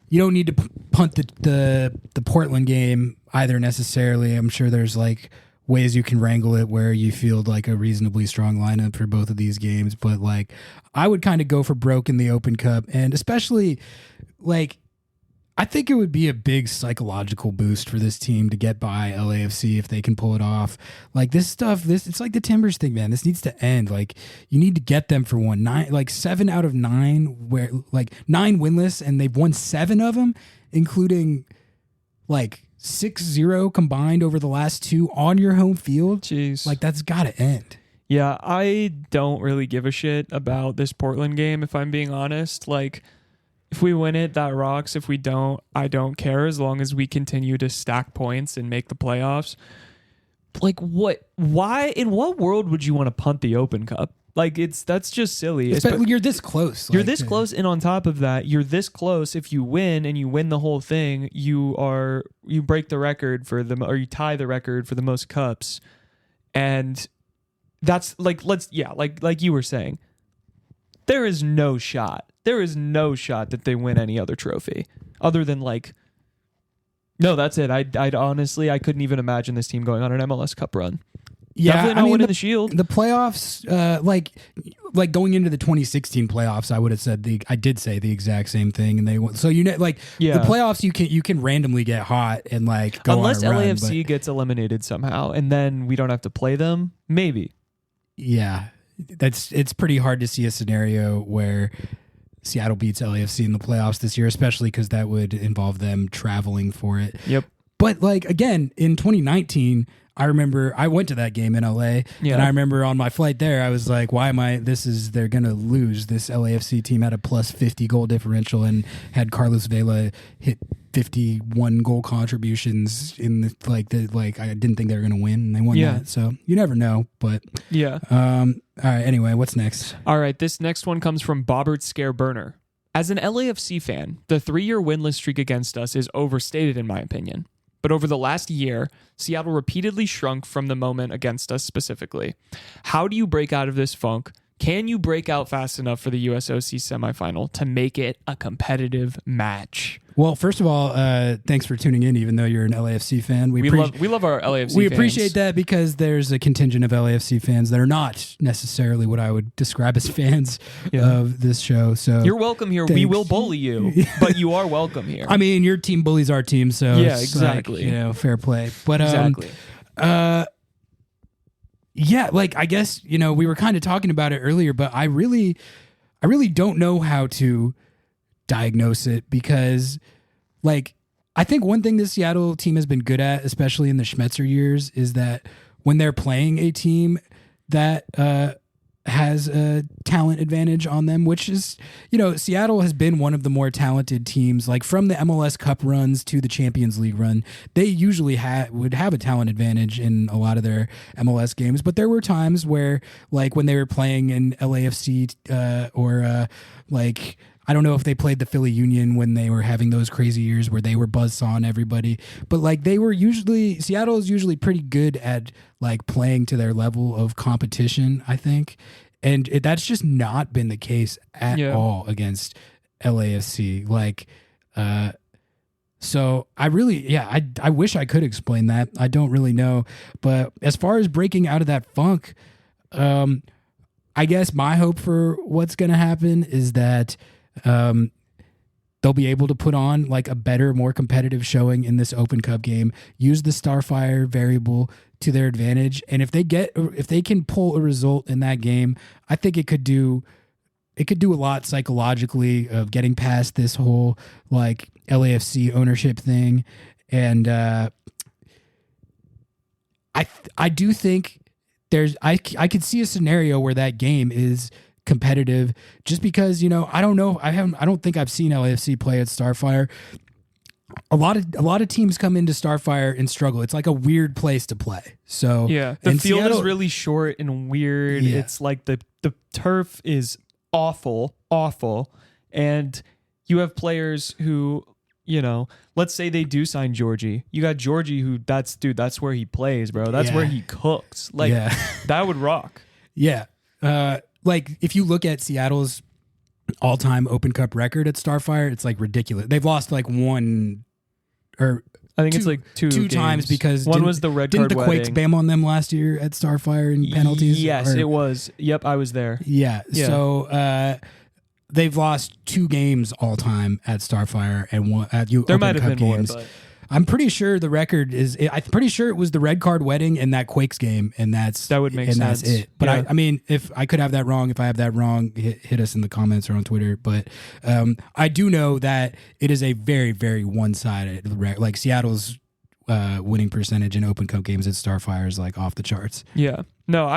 you don't need to punt the Portland game either necessarily. I'm sure there's like ways you can wrangle it where you field like a reasonably strong lineup for both of these games. But like I would kind of go for broke in the Open Cup, and especially like. I think it would be a big psychological boost for this team to get by LAFC if they can pull it off. Like this stuff, it's like the Timbers thing, man. This needs to end. Like you need to get them for 7 out of 9, where like 9 winless, and they've won 7 of them, including like 6-0 combined over the last 2 on your home field. Jeez, like that's got to end. Yeah, I don't really give a shit about this Portland game if I'm being honest. Like. If we win it, that rocks. If we don't, I don't care as long as we continue to stack points and make the playoffs. Like what? Why? In what world would you want to punt the Open Cup? Like that's just silly. You're this close. You're this close, and on top of that, you're this close. If you win and you win the whole thing, you break the record or you tie the record for the most cups, and that's like like you were saying, there is no shot. There is no shot that they win any other trophy other than no, that's it. I'd honestly, I couldn't even imagine this team going on an MLS Cup run. Yeah, definitely not winning the Shield. The playoffs, like going into the 2016 playoffs, I did say the exact same thing, and they won. So the playoffs you can randomly get hot and go unless on a run, LAFC gets eliminated somehow, and then we don't have to play them. Maybe. Yeah, it's pretty hard to see a scenario where Seattle beats LAFC in the playoffs this year, especially because that would involve them traveling for it. Yep. But again, in 2019, I remember I went to that game in LA, and I remember on my flight there, I was like, why am I, they're going to lose. This LAFC team had a plus 50 goal differential and had Carlos Vela hit 51 goal contributions in I didn't think they were going to win, and they won that. So you never know, but yeah. All right, anyway, what's next? All right, this next one comes from Bobbert Scare Burner. As an LAFC fan, the 3-year winless streak against us is overstated in my opinion. But over the last year, Seattle repeatedly shrunk from the moment against us specifically. How do you break out of this funk? Can you break out fast enough for the USOC semifinal to make it a competitive match? Well, first of all, thanks for tuning in, even though you're an LAFC fan. We love our LAFC fans. We appreciate that because there's a contingent of LAFC fans that are not necessarily what I would describe as fans of this show. So you're welcome here. Thanks. We will bully you, but you are welcome here. I mean, your team bullies our team, so yeah, exactly. Fair play. But exactly. Yeah, I guess we were kind of talking about it earlier, but I really don't know how to diagnose it because I think one thing the Seattle team has been good at, especially in the Schmetzer years, is that when they're playing a team that has a talent advantage on them, which is, Seattle has been one of the more talented teams, from the MLS Cup runs to the Champions League run. They usually would have a talent advantage in a lot of their MLS games, but there were times where, when they were playing in LAFC I don't know if they played the Philly Union when they were having those crazy years where they were buzzsawing everybody, but Seattle is usually pretty good at playing to their level of competition, I think. And that's just not been the case at all against LAFC. So I really, I wish I could explain that. I don't really know. But as far as breaking out of that funk, I guess my hope for what's going to happen is that they'll be able to put on a better, more competitive showing in this Open Cup game, use the Starfire variable to their advantage. And if they can pull a result in that game, I think it could do a lot psychologically of getting past this whole LAFC ownership thing. And I do think I could see a scenario where that game is competitive just because I don't think I've seen LAFC play at Starfire. A lot of teams come into Starfire and struggle. It's a weird place to play. So the field is really short and weird. Yeah. It's the turf is awful, and you have players who let's say they do sign Georgie. You got Georgie who that's where he plays, bro. That's where he cooks. That would rock. Yeah. If you look at Seattle's all-time Open Cup record at Starfire, it's ridiculous. They've lost one or I think two, it's two games. Times because one was the red card. Didn't the Quakes bam on them last year at Starfire in penalties? Yes, it was. Yep, I was there. Yeah. So they've lost 2 games all time at Starfire and one at There Open might have Cup been games. more, but I'm pretty sure the record is. I'm pretty sure it was the red card wedding and that Quakes game, and that would make sense. That's it. But I mean, if I could have that wrong, if I have that wrong, hit us in the comments or on Twitter. But I do know that it is a very, very one-sided. Seattle's winning percentage in Open Cup games at Starfire is off the charts. Yeah. No,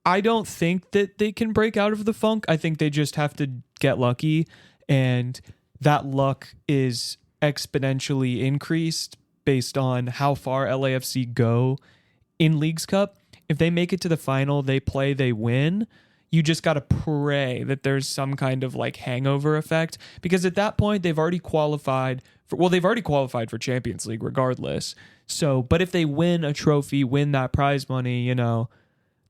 I don't think that they can break out of the funk. I think they just have to get lucky, and that luck is exponentially increased based on how far LAFC go in Leagues Cup. If they make it to the final, they play, they win, You just got to pray that there's some kind of like hangover effect, because at that point they've already qualified for Champions League regardless. So, but if they win a trophy, win that prize money, you know,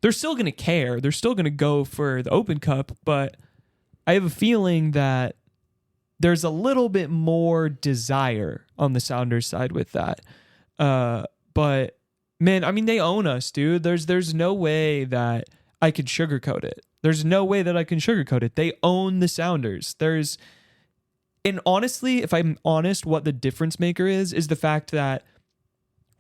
they're still going to care. They're still going to go for the Open Cup, but I have a feeling that there's a little bit more desire on the Sounders side with that. But man, I mean, they own us, dude. There's no way that I could sugarcoat it. There's no way that I can sugarcoat it. They own the Sounders. And honestly, if I'm honest, what the difference maker is the fact that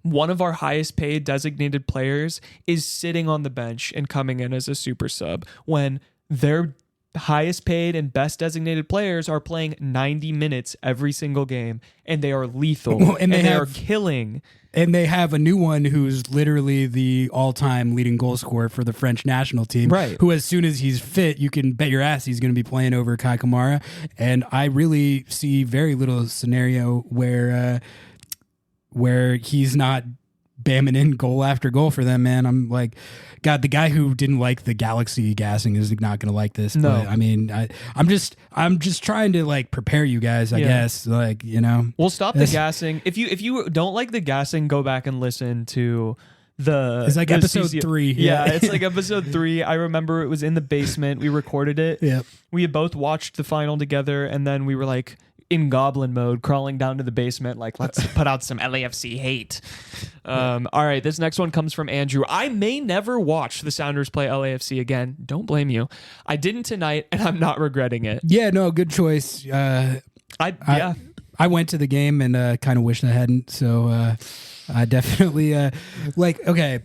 one of our highest paid designated players is sitting on the bench and coming in as a super sub when their highest paid and best designated players are playing 90 minutes every single game, and they are lethal, and they are killing. And they have a new one who's literally the all-time leading goal scorer for the French national team, right? Who, as soon as he's fit, you can bet your ass he's going to be playing over Kai Kamara. And I really see very little scenario where he's not bamming in goal after goal for them, man. I'm like, God, the guy who didn't like the Galaxy gassing is not going to like this. No, but, I mean, I'm just trying to like prepare you guys, I guess. Like, you know, we'll stop the gassing. If you don't like the gassing, go back and listen to it's like episode 3. Yeah, it's like episode 3. I remember it was in the basement. We recorded it. Yep. We had both watched the final together, and then we were like in goblin mode, crawling down to the basement, like, let's put out some LAFC hate. All right, this next one comes from Andrew. I may never watch the Sounders play LAFC again. Don't blame you. I didn't tonight, and I'm not regretting it. Yeah, no, good choice. I went to the game and kind of wished I hadn't. So I definitely okay.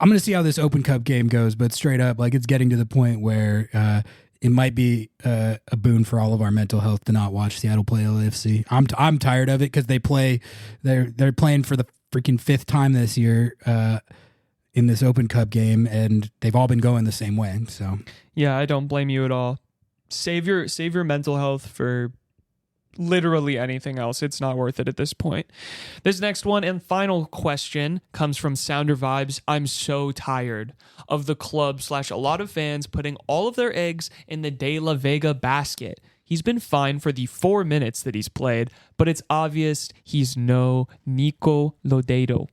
I'm gonna see how this Open Cup game goes, but straight up, like, it's getting to the point where it might be a boon for all of our mental health to not watch Seattle play LAFC. I'm tired of it because they're playing for the freaking 5th time this year in this Open Cup game, and they've all been going the same way. So yeah, I don't blame you at all. Save your mental health for literally anything else. It's not worth it at this point. This next one and final question comes from Sounder Vibes. I'm so tired of the club / a lot of fans putting all of their eggs in the De La Vega basket. He's been fine for the 4 minutes that he's played, but it's obvious he's no Nico Lodeiro.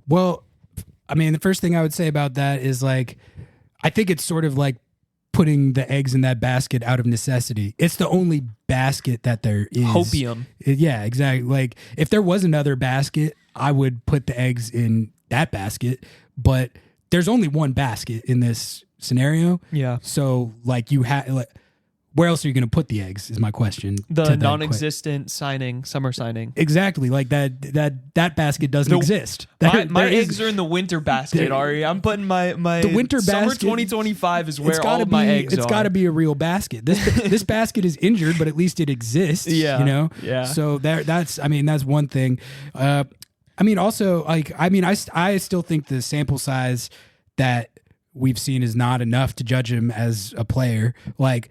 Well, I mean, the first thing I would say about that is, like, I think it's sort of like putting the eggs in that basket out of necessity. It's the only basket that there is. Hopium. Yeah, exactly. Like, if there was another basket, I would put the eggs in that basket, but there's only one basket in this scenario. Yeah. So, like, you have, like, where else are you going to put the eggs is my question. The non-existent summer signing. Exactly. Like that basket doesn't exist. My eggs are in the winter basket, Ari. I'm putting my the winter summer basket, 2025 is where all of my eggs are. It's got to be a real basket. This basket is injured, but at least it exists. Yeah. You know? Yeah. So that's one thing. I still think the sample size that we've seen is not enough to judge him as a player. Like,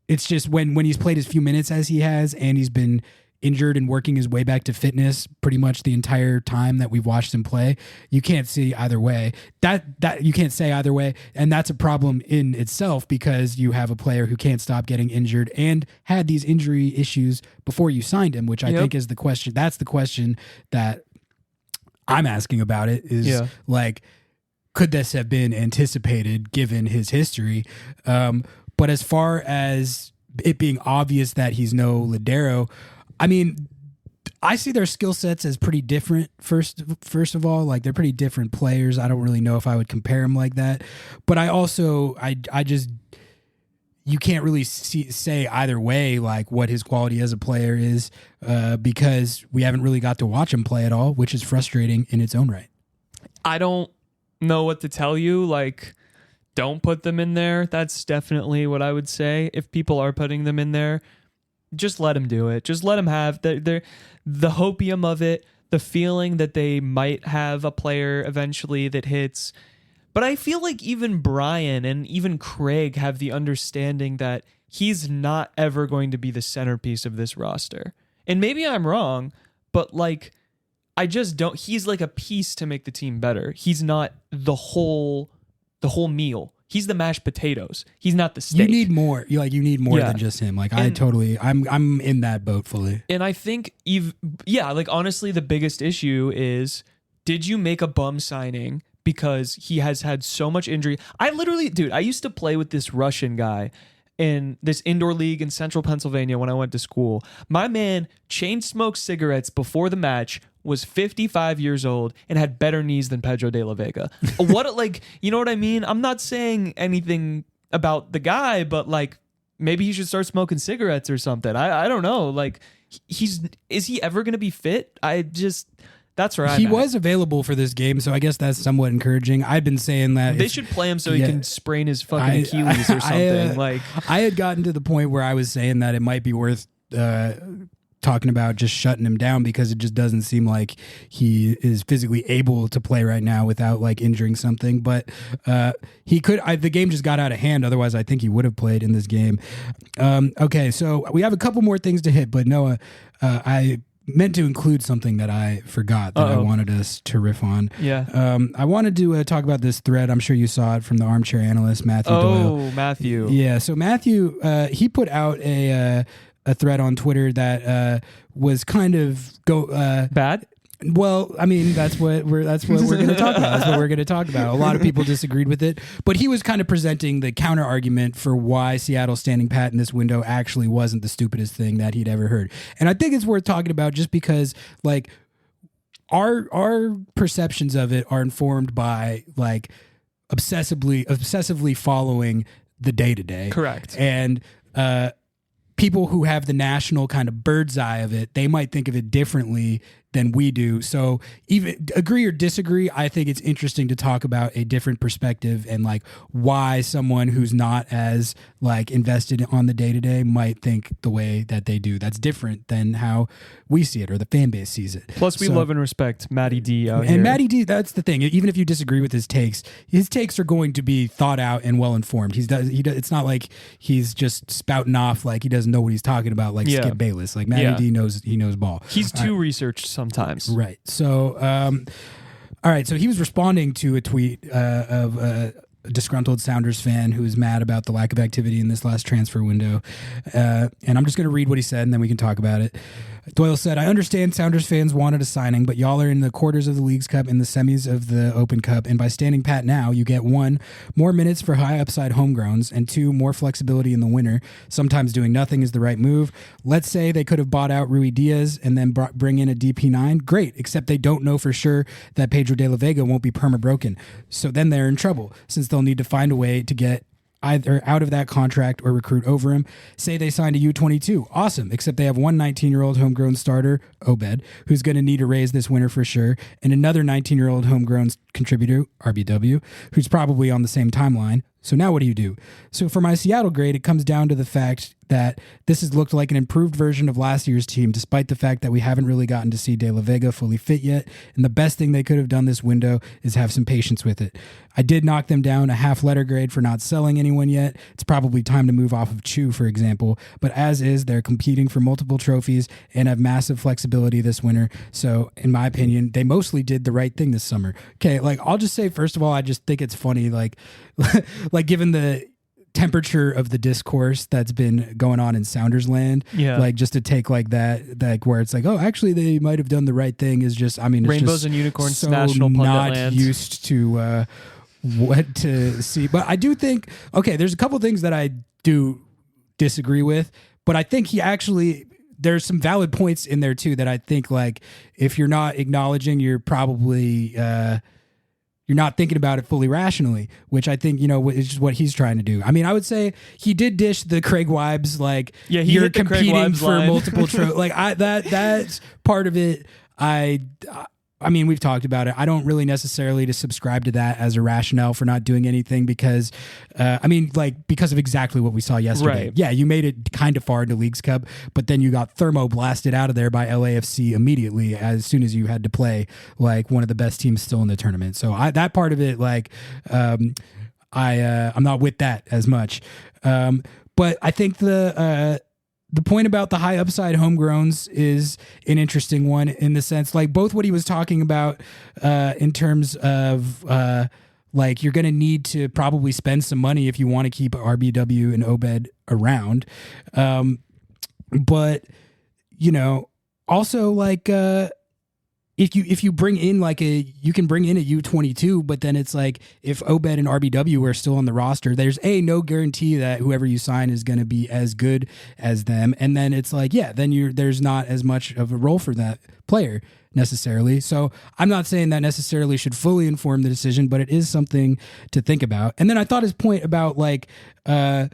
it's just when he's played as few minutes as he has, and he's been injured and working his way back to fitness pretty much the entire time that we've watched him play, you can't see either way. That you can't say either way, and that's a problem in itself because you have a player who can't stop getting injured and had these injury issues before you signed him, which I think is the question. That's the question that I'm asking about it is like, could this have been anticipated given his history? But as far as it being obvious that he's no Lodeiro, I mean, I see their skill sets as pretty different. First of all, like, they're pretty different players. I don't really know if I would compare them like that. But I also, you can't really say either way, like, what his quality as a player is, because we haven't really got to watch him play at all, which is frustrating in its own right. I don't know what to tell you. Like, don't put them in there. That's definitely what I would say. If people are putting them in there, just let them do it. Just let them have the hopium of it, the feeling that they might have a player eventually that hits. But I feel like even Brian and even Craig have the understanding that he's not ever going to be the centerpiece of this roster. And maybe I'm wrong, but, like, I just don't. He's like a piece to make the team better. He's not the whole the whole meal. He's the mashed potatoes. He's not the steak. You need more. You need more than just him. Like, I'm in that boat fully. And I think honestly, the biggest issue is, did you make a bum signing because he has had so much injury? I used to play with this Russian guy in this indoor league in central Pennsylvania when I went to school. My man chain smoked cigarettes before the match, was 55 years old, and had better knees than Pedro de la Vega. You know what I mean? I'm not saying anything about the guy, but like, maybe he should start smoking cigarettes or something. I don't know. Like, is he ever going to be fit? That's right. He was available for this game, so I guess that's somewhat encouraging. I've been saying that they should play him so he can sprain his fucking Achilles or something. I had gotten to the point where I was saying that it might be worth talking about just shutting him down, because it just doesn't seem like he is physically able to play right now without like injuring something. But he could. The game just got out of hand. Otherwise, I think he would have played in this game. Okay, so we have a couple more things to hit, but Noah, I meant to include something that I forgot that I wanted us to riff on. Yeah. I wanted to talk about this thread. I'm sure you saw it from the armchair analyst, Matthew Doyle. Oh, Matthew. Yeah. So Matthew, he put out a thread on Twitter that was kind of bad. Well, I mean, that's what we're going to talk about. That's what we're going to talk about. A lot of people disagreed with it, but he was kind of presenting the counter argument for why Seattle standing pat in this window actually wasn't the stupidest thing that he'd ever heard. And I think it's worth talking about, just because like our perceptions of it are informed by like obsessively following the day-to-day. Correct. And people who have the national kind of bird's eye of it, they might think of it differently than we do. So even agree or disagree, I think it's interesting to talk about a different perspective and like why someone who's not as like invested on the day-to-day might think the way that they do. That's different than how we see it or the fan base sees it. Plus we love and respect Matty D out here. And Matty D, that's the thing. Even if you disagree with his takes are going to be thought out and well informed. It's not like he's just spouting off like he doesn't know what he's talking about, like Skip Bayless. Like Matty D knows ball. He's too researched sometimes. Right. So, all right. So he was responding to a tweet of a disgruntled Sounders fan who is mad about the lack of activity in this last transfer window. And I'm just going to read what he said, and then we can talk about it. Doyle said, "I understand Sounders fans wanted a signing, but y'all are in the quarters of the Leagues Cup and the semis of the Open Cup, and by standing pat now, you get 1, more minutes for high upside homegrowns, and 2, more flexibility in the winter. Sometimes doing nothing is the right move. Let's say they could have bought out Rui Diaz and then bring in a DP9. Great, except they don't know for sure that Pedro de la Vega won't be perma-broken. So then they're in trouble, since they'll need to find a way to get either out of that contract or recruit over him. Say they signed a U22. Awesome. Except they have one 19-year-old homegrown starter, Obed, who's going to need a raise this winter for sure, and another 19-year-old homegrown contributor, RBW, who's probably on the same timeline. So now what do you do? So for my Seattle grade, it comes down to the fact that this has looked like an improved version of last year's team, despite the fact that we haven't really gotten to see De La Vega fully fit yet. And the best thing they could have done this window is have some patience with it. I did knock them down a half letter grade for not selling anyone yet. It's probably time to move off of Chu, for example. But as is, they're competing for multiple trophies and have massive flexibility this winter. So in my opinion, they mostly did the right thing this summer. Okay, like I'll just say, first of all, I just think it's funny, like given the temperature of the discourse that's been going on in Sounders land, like just to take like that, like where it's like, oh, actually they might have done the right thing, is just, I mean, it's rainbows just and unicorns, so national not land. used to what to see. But I do think, okay, there's a couple things that I do disagree with, but I think there's some valid points in there too that I think, like, if you're not acknowledging, you're probably you're not thinking about it fully rationally, which I think, is just what he's trying to do. I mean, I would say he did dish the Craig Wibes, like, you're competing for multiple trophies. Like that's part of it. I mean, we've talked about it. I don't really necessarily to subscribe to that as a rationale for not doing anything because, because of exactly what we saw yesterday. Right. Yeah, you made it kind of far into Leagues Cup, but then you got thermoblasted out of there by LAFC immediately as soon as you had to play like one of the best teams still in the tournament. So that part of it, like, I'm not with that as much. But I think the point about the high upside homegrowns is an interesting one in the sense, like, both what he was talking about in terms of Like, you're going to need to probably spend some money if you want to keep RBW and Obed around. But, you know, also like, if you bring in you can bring in a U22, but then it's like, if Obed and RBW are still on the roster, there's no guarantee that whoever you sign is going to be as good as them. And then it's like, then there's not as much of a role for that player necessarily. So I'm not saying that necessarily should fully inform the decision, but it is something to think about. And then I thought his point about there's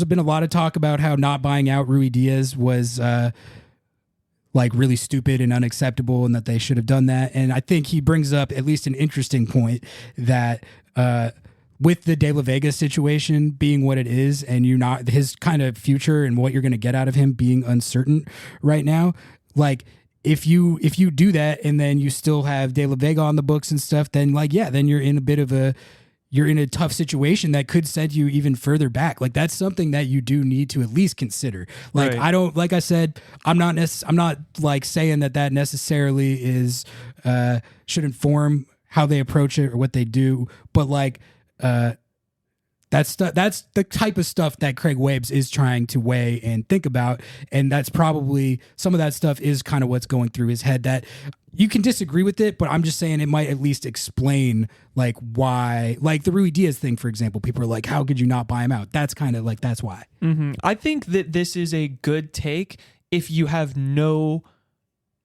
been a lot of talk about how not buying out Rui Diaz was, really stupid and unacceptable, and that they should have done that. And I think he brings up at least an interesting point that with the De La Vega situation being what it is, and his kind of future and what you're going to get out of him being uncertain right now, like if you do that and then you still have De La Vega on the books and stuff, then then you're in a tough situation that could send you even further back. Like, that's something that you do need to at least consider. Like, right. Like I said, I'm not like saying that necessarily is, should inform how they approach it or what they do. But that's the type of stuff that Craig Waibs is trying to weigh and think about. And that's probably, some of that stuff is kind of what's going through his head. That you can disagree with it, but I'm just saying it might at least explain why, the Rui Diaz thing, for example. People are like, how could you not buy him out? That's kind of that's why. Mm-hmm. I think that this is a good take if you have no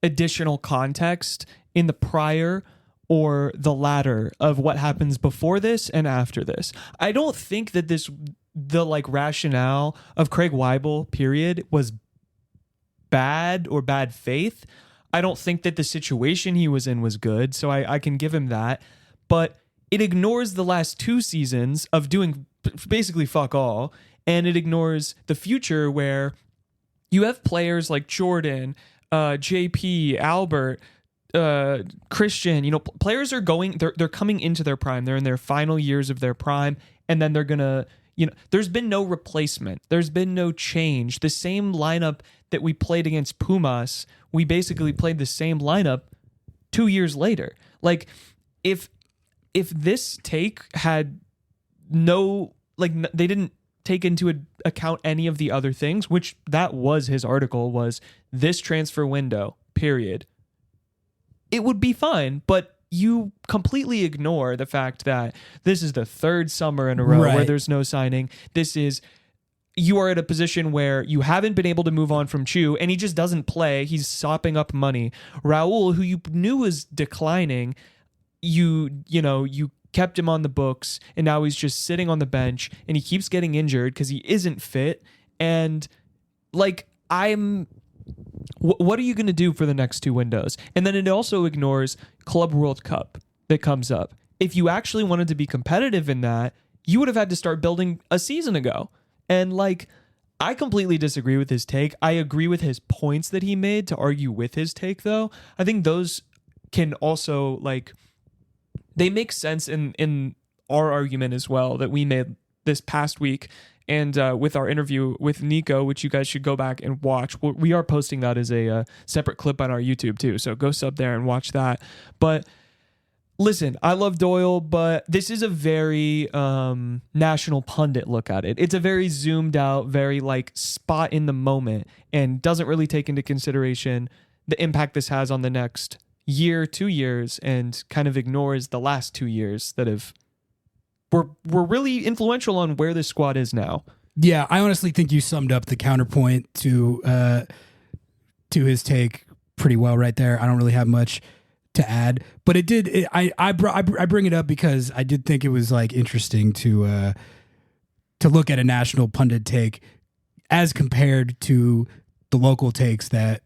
additional context in the prior or the latter of what happens before this and after this. I don't think that the rationale of Craig Waibel period was bad or bad faith. I don't think that the situation he was in was good, so I can give him that. But it ignores the last 2 seasons of doing basically fuck all, and it ignores the future where you have players like Jordan, JP, Albert, Christian. Players are they're coming into their prime. They're in their final years of their prime, and then they're gonna, there's been no replacement. There's been no change. The same lineup that we played against Pumas, we basically played the same lineup 2 years later. Like, if this take had no, they didn't take into account any of the other things, which that was his article, was this transfer window, period, it would be fine. But you completely ignore the fact that this is the 3rd summer in a row where there's no signing. You are at a position where you haven't been able to move on from Chu, and he just doesn't play. He's sopping up money. Raul, who you knew was declining, you kept him on the books, and now he's just sitting on the bench, and he keeps getting injured because he isn't fit. And what are you going to do for the next 2 windows? And then it also ignores Club World Cup that comes up. If you actually wanted to be competitive in that, you would have had to start building a season ago. And I completely disagree with his take. I agree with his points that he made to argue with his take, though. I think those can also they make sense in our argument as well that we made this past week. And with our interview with Nico, which you guys should go back and watch. We are posting that as a separate clip on our YouTube too. So go sub there and watch that. But listen, I love Doyle, but this is a very national pundit look at it. It's a very zoomed out, very spot in the moment, and doesn't really take into consideration the impact this has on the next year, 2 years, and kind of ignores the last 2 years that were really influential on where this squad is now. Yeah, I honestly think you summed up the counterpoint to his take pretty well right there. I don't really have much to add, but I bring it up because I did think it was interesting to look at a national pundit take as compared to the local takes that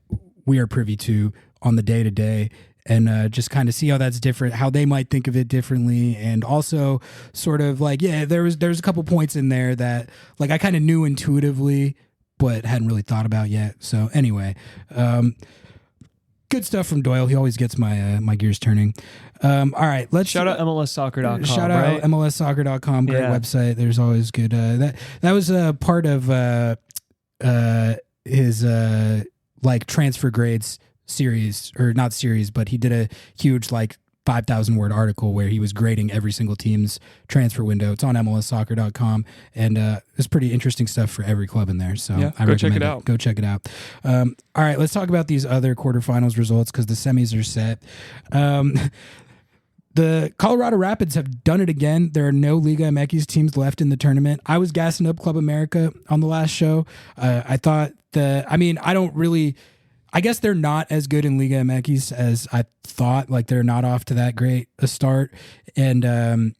we are privy to on the day to day, and just kind of see how that's different, how they might think of it differently, and also sort of there's a couple points in there that I kind of knew intuitively but hadn't really thought about yet. So anyway, good stuff from Doyle. He always gets my gears turning. All right, let's shout out MLSsoccer.com. Shout out MLSsoccer.com. Great website. There's always good. That was a part of his transfer grades series, or not series, but he did a huge 5,000 word article where he was grading every single team's transfer window. It's on MLSsoccer.com, and it's pretty interesting stuff for every club in there. So I go recommend check it out. Go check it out. All right, let's talk about these other quarterfinals results because the semis are set. The Colorado Rapids have done it again. There are no Liga MX teams left in the tournament. I was gassing up Club America on the last show. I thought I guess they're not as good in Liga MX as I thought. Like, they're not off to that great a start. And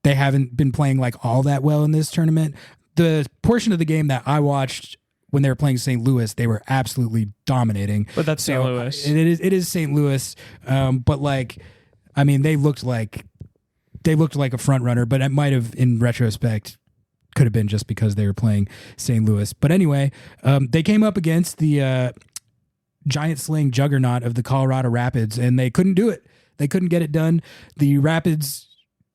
they haven't been playing like all that well in this tournament. The portion of the game that I watched when they were playing St. Louis, they were absolutely dominating. But that's St. Louis. It is St. Louis. But like, I mean, they looked like a front runner, but it might have, in retrospect, could have been just because they were playing St. Louis. But anyway, they came up against the giant slaying juggernaut of the Colorado Rapids, and they couldn't do it. They couldn't get it done. The Rapids,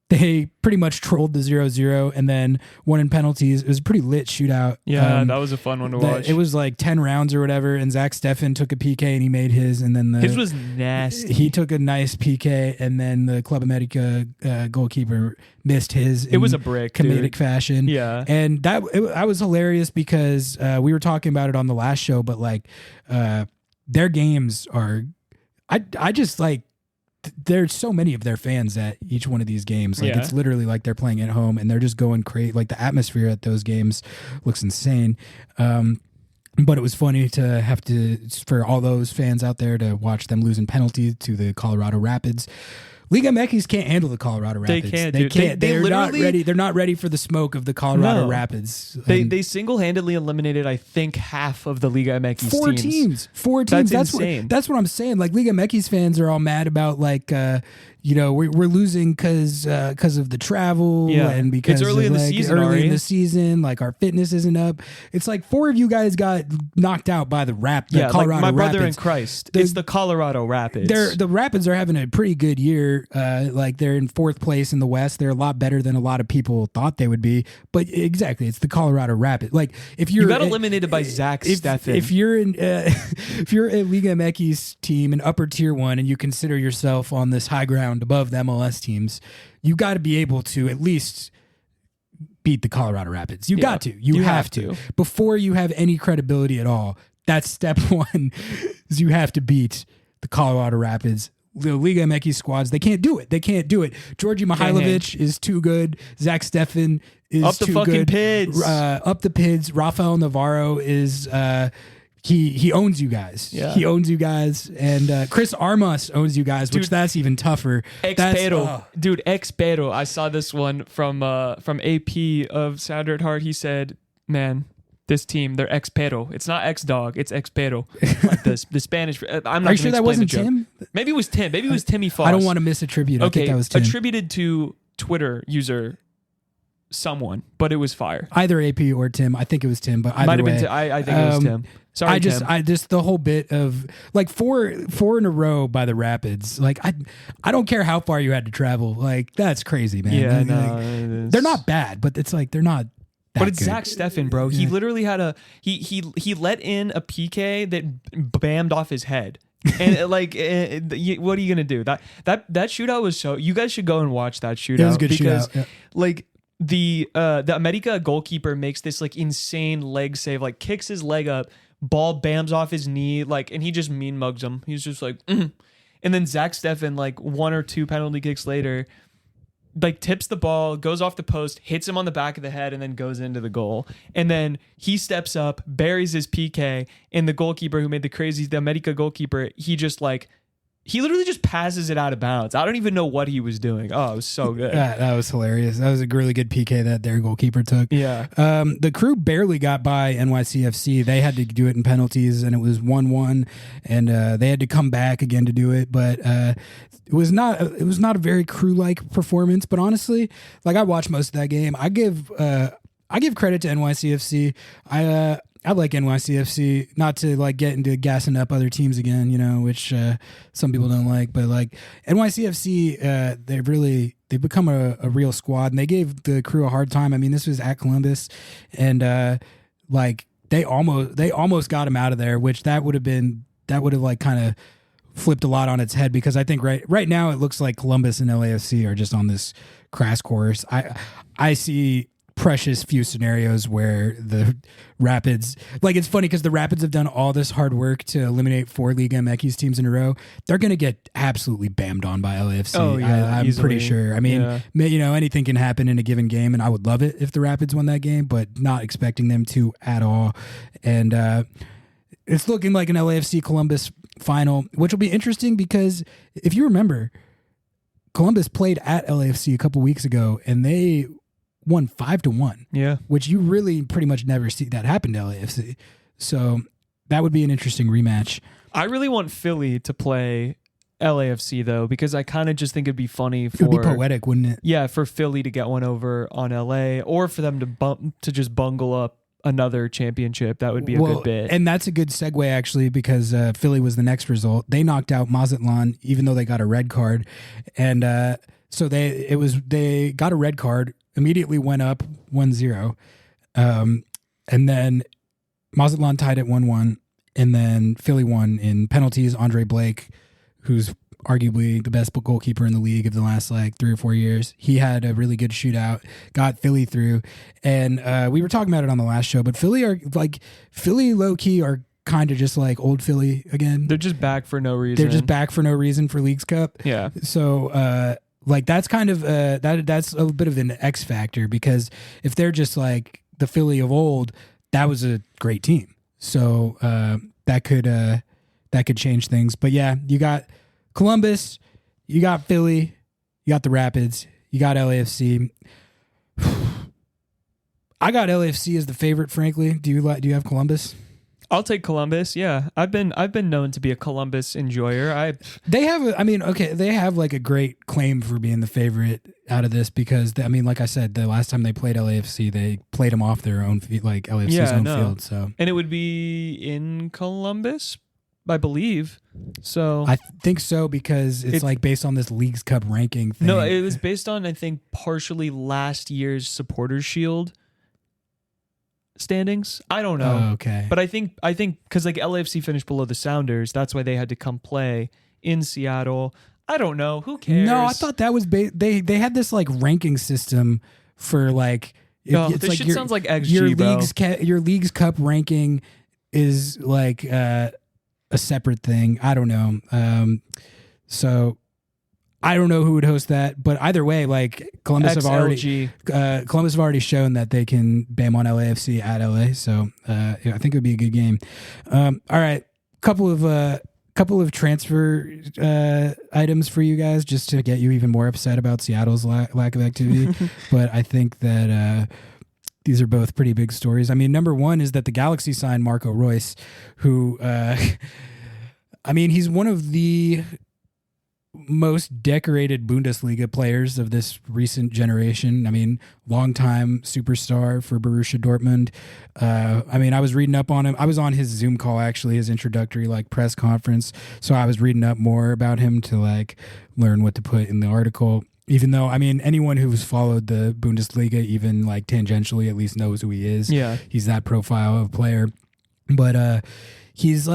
they pretty much trolled the 0-0 and then won in penalties. It was a pretty lit shootout. Yeah, that was a fun one to watch. It was like 10 rounds or whatever, and Zach Steffen took a PK and he made his, and then his was nasty. He took a nice PK, and then the Club America goalkeeper missed his. It was a brick, comedic fashion. Yeah, and that was hilarious because we were talking about it on the last show, but like their games are, I just like. There's so many of their fans at each one of these games. Like, it's literally like they're playing at home and they're just going crazy. Like, the atmosphere at those games looks insane. But it was funny to have for all those fans out there to watch them losing penalties to the Colorado Rapids. Liga MX can't handle the Colorado Rapids. They can't. They're not ready. They're not ready for the smoke of the Colorado Rapids. They single-handedly eliminated, I think, half of the Liga MX teams. Four teams. That's insane. That's what I'm saying. Like, Liga MX fans are all mad about, like, we're losing because of the travel and because it's early in the season. Early in the season, like, our fitness isn't up. It's like 4 of you guys got knocked out by the Colorado like my brother Rapids. in Christ. It's the Colorado Rapids. The Rapids are having a pretty good year. Like, they're in 4th place in the West. They're a lot better than a lot of people thought they would be. But exactly, it's the Colorado Rapids. Like, if you got eliminated by Zach Steffen. If you're in, if you're a Liga MX team, an upper tier one, and you consider yourself on this high ground above the MLS teams, you got to be able to at least beat the Colorado Rapids. You got to. You have to. Before you have any credibility at all. That's step one. Is you have to beat the Colorado Rapids. The Liga MX squads, they can't do it. Georgi Mihailovic is too good. Zach Steffen is up the too fucking good. Pids. Up the Pids. Rafael Navarro is he owns you guys. Yeah. He owns you guys, and Chris Armas owns you guys, which that's even tougher. Dude, ex-pero. I saw this one from AP of Sounder at Heart. He said, "Man, this team, they're ex-pero. It's not ex-dog, it's ex-pero." Like the Spanish. I'm not. Are you sure that wasn't Tim? Maybe it was Tim. Maybe it was Timmy Foss. I don't want to misattribute. I think that was Tim. Attributed to Twitter user someone, but it was fire. Either AP or Tim. I think it was Tim, but either might have way, been. I think it was Tim. Sorry, Tim. I just the whole bit of like four in a row by the Rapids. Like, I don't care how far you had to travel. Like, that's crazy, man. Yeah, they're not bad, but it's like they're not. But it's good. Zach Steffen, bro. He literally had he let in a PK that bammed off his head. And like, what are you gonna do? That shootout was so. You guys should go and watch that shootout. It was a good shootout. Yeah. Like the America goalkeeper makes this like insane leg save, like kicks his leg up, ball bams off his knee, like, and he just mean mugs him. He's just like, and then Zach Steffen, like 1 or 2 penalty kicks later, like tips the ball, goes off the post, hits him on the back of the head, and then goes into the goal. And then he steps up, buries his PK, and the goalkeeper who made the America goalkeeper, he literally just passes it out of bounds. I don't even know what he was doing. Oh, it was so good. That was hilarious. That was a really good PK that their goalkeeper took. Yeah. The Crew barely got by NYCFC. They had to do it in penalties, and it was 1-1, and they had to come back again to do it. But it was not a very Crew-like performance. But honestly, like, I watched most of that game. I give credit to NYCFC. I like NYCFC, not to like get into gassing up other teams again, which some people don't like, but like NYCFC, they've become a real squad, and they gave the Crew a hard time. I mean, this was at Columbus, and like they almost got him out of there, which that would have like kind of flipped a lot on its head, because I think right now it looks like Columbus and LAFC are just on this crash course. I see precious few scenarios where the Rapids, like, it's funny because the Rapids have done all this hard work to eliminate 4 Liga MX teams in a row. They're going to get absolutely bammed on by LAFC. Oh, yeah, I'm easily. pretty sure. I mean, anything can happen in a given game, and I would love it if the Rapids won that game, but not expecting them to at all. And it's looking like an LAFC Columbus final, which will be interesting because if you remember, Columbus played at LAFC a couple weeks ago, and they won 5-1. Yeah. Which you really pretty much never see that happen to LAFC. So that would be an interesting rematch. I really want Philly to play LAFC though, because I kind of just think it'd be funny for... It would be poetic, wouldn't it? Yeah, for Philly to get one over on LA, or for them to just bungle up another championship. That would be a good bit. And that's a good segue, actually, because Philly was the next result. They knocked out Mazatlan, even though they got a red card. And so they got a red card, immediately went up 1-0. And then Mazatlan tied at 1-1. And then Philly won in penalties. Andre Blake, who's arguably the best goalkeeper in the league of the last 3 or 4 years, he had a really good shootout, got Philly through. And we were talking about it on the last show, but Philly low-key are kind of just like old Philly again. They're just back for no reason. They're just back for no reason for Leagues Cup. Yeah. So that's kind of that's a bit of an X factor, because if they're just like the Philly of old, that was a great team. So that could change things. But yeah, you got Columbus, you got Philly, you got the Rapids, you got LAFC. I got LAFC as the favorite, frankly. Do you have Columbus? I'll take Columbus. Yeah, I've been known to be a Columbus enjoyer. They have a great claim for being the favorite out of this, because like I said, the last time they played LAFC, they played them off their own field, like LAFC's own field. So, and it would be in Columbus, I believe. So I think so, because it's like based on this Leagues Cup ranking thing. No, it was based on, I think, partially last year's Supporters Shield standings. I don't know. Oh, okay. But I think because LAFC finished below the Sounders, that's why they had to come play in Seattle. I don't know. Who cares? No, I thought that was they had this ranking system for this shit sounds like XG, bro. Your Leagues Cup ranking is a separate thing. I don't know. So I don't know who would host that, but either way, Columbus have already shown that they can bam on LAFC at LA. So I think it would be a good game. All right, couple of transfer items for you guys, just to get you even more upset about Seattle's lack of activity. But I think that these are both pretty big stories. I mean, number one is that the Galaxy signed Marco Reus, who, he's one of the most decorated Bundesliga players of this recent generation. I mean, longtime superstar for Borussia Dortmund. I was reading up on him. I was on his Zoom call, actually, his introductory press conference. So I was reading up more about him to learn what to put in the article. Even though, anyone who's followed the Bundesliga, even tangentially, at least knows who he is. Yeah. He's that profile of player. But he's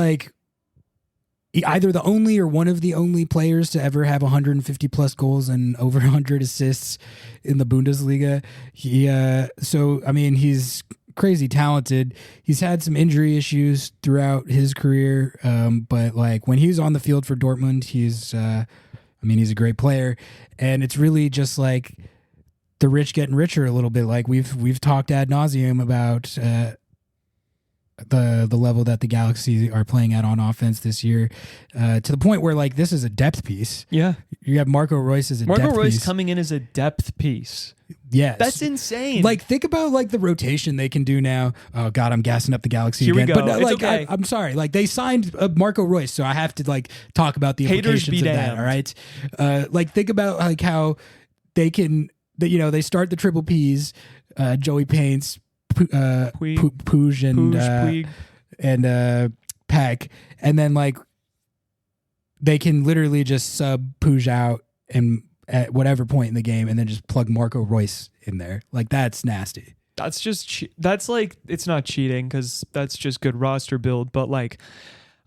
either the only or one of the only players to ever have 150 plus goals and over 100 assists in the Bundesliga. He's crazy talented. He's had some injury issues throughout his career. But when he's on the field for Dortmund, he's a great player. And it's really just the rich getting richer a little bit. We've talked ad nauseum about the level that the Galaxy are playing at on offense this year, to the point where this is a depth piece. Yeah, you have Marco Reus as a depth piece. Marco Reus coming in as a depth piece. Yes, that's insane. Think about the rotation they can do now. Oh God, I'm gassing up the Galaxy Here again. We go. But it's okay. I'm sorry. They signed Marco Reus, so I have to talk about the implications of that. All right. Think about how they can. They start the triple Ps. Joey Paints, Puig and Peck, and then they can literally just sub Puig out and at whatever point in the game, and then just plug Marco Reus in there. That's nasty. That's just it's not cheating, because that's just good roster build. But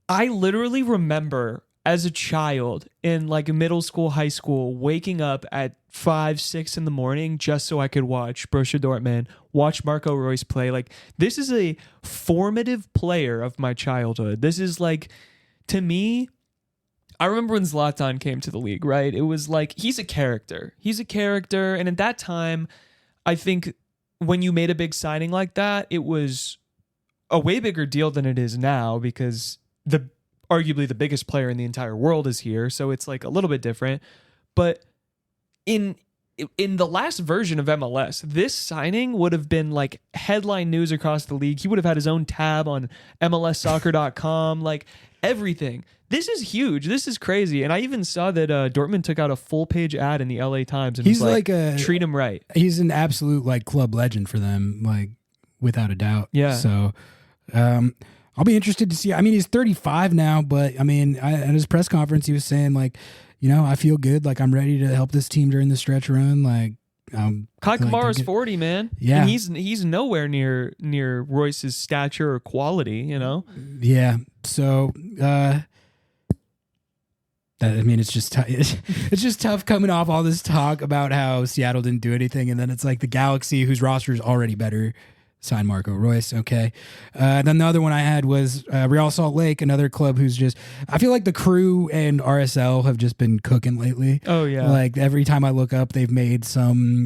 I literally remember as a child in like middle school, high school, waking up at 5, 6 in the morning just so I could watch Borussia Dortmund, watch Marco Reus play. Like, this is a formative player of my childhood. This is like, to me, I remember when Zlatan came to the league, right? It was like, he's a character. He's a character. And at that time, I think when you made a big signing like that, it was a way bigger deal than it is now, because arguably the biggest player in the entire world is here. So it's like a little bit different. But in the last version of MLS, this signing would have been like headline news across the league. He would have had his own tab on MLSsoccer.com, like everything. This is huge. This is crazy. And I even saw that Dortmund took out a full page ad in the LA Times and he's was like a, treat him right. He's an absolute like club legend for them, like without a doubt. Yeah. So I'll be interested to see. I mean, he's 35 now, but I mean, at his press conference, he was saying like, you know, I feel good. Like, I'm ready to help this team during the stretch run. Like, Kai Kamara's 40, man. Yeah. And he's nowhere near Royce's stature or quality, you know? Yeah. So, I mean, it's just it's just tough coming off all this talk about how Seattle didn't do anything, and then it's like the Galaxy, whose roster is already better, sign Marco Reus. Okay. Then the other one I had was Real Salt Lake, another club who's just, I feel like the Crew and RSL have just been cooking lately. Oh, yeah. Like every time I look up, they've made some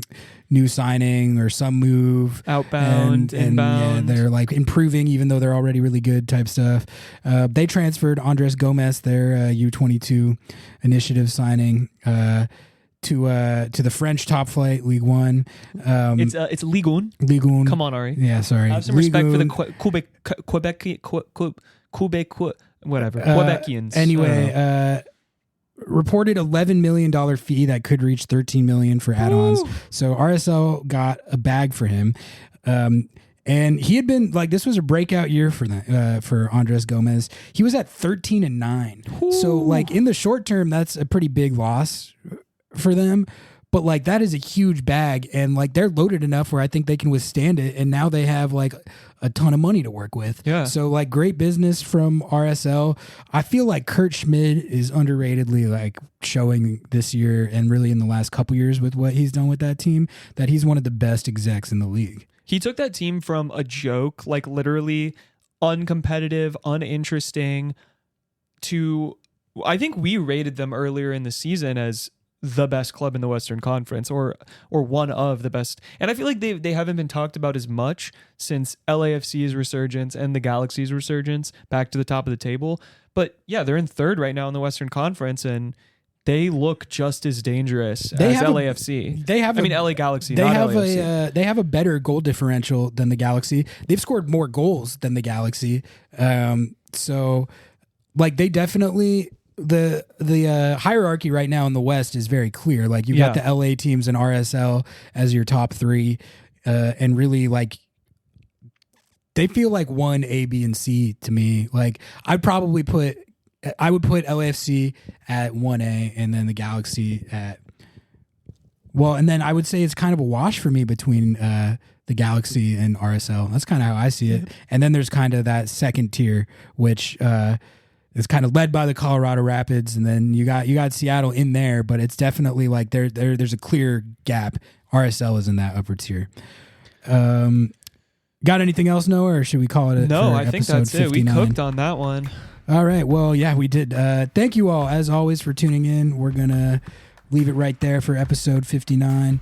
new signing or some move. Outbound, inbound. Yeah, they're like improving even though they're already really good type stuff. They transferred Andres Gomez, their U22 initiative signing, to the French top flight Ligue 1. It's Ligue 1. Ligue 1. Come on, Ari. Yeah, sorry. Have some respect for the Quebecians. Anyway, reported $11 million fee that could reach $13 million for add-ons. So RSL got a bag for him. And he had been like, this was a breakout year for that, for Andres Gomez. He was at 13-9. So like in the short term, that's a pretty big loss for them, but like that is a huge bag, and like they're loaded enough where I think they can withstand it, and now they have like a ton of money to work with. Yeah. So like great business from RSL. I feel like Kurt Schmid is underratedly like showing this year and really in the last couple years with what he's done with that team, that he's one of the best execs in the league. He took that team from a joke, like literally uncompetitive, uninteresting, to, I think we rated them earlier in the season as the best club in the Western Conference, or one of the best. And I feel like they haven't been talked about as much since LAFC's resurgence and the Galaxy's resurgence back to the top of the table. But yeah, they're in third right now in the Western Conference, and they look just as dangerous as LAFC. LA Galaxy. They not have LAFC. They have a better goal differential than the Galaxy. They've scored more goals than the Galaxy. So like they definitely, the hierarchy right now in the West is very clear. Like you've got the LA teams and RSL as your top three, and really like they feel like 1, A, B, and C to me. Like I would put LAFC at 1A and then the Galaxy at, well, and then I would say it's kind of a wash for me between the Galaxy and RSL. That's kind of how I see it. And then there's kind of that second tier, which is kind of led by the Colorado Rapids, and then you got Seattle in there, but it's definitely like there's a clear gap. RSL is in that upper tier. Got anything else, Noah, or should we call it? No, I think that's 59? it. We cooked on that one. All right. Well, yeah, we did. Thank you all, as always, for tuning in. We're going to leave it right there for episode 59.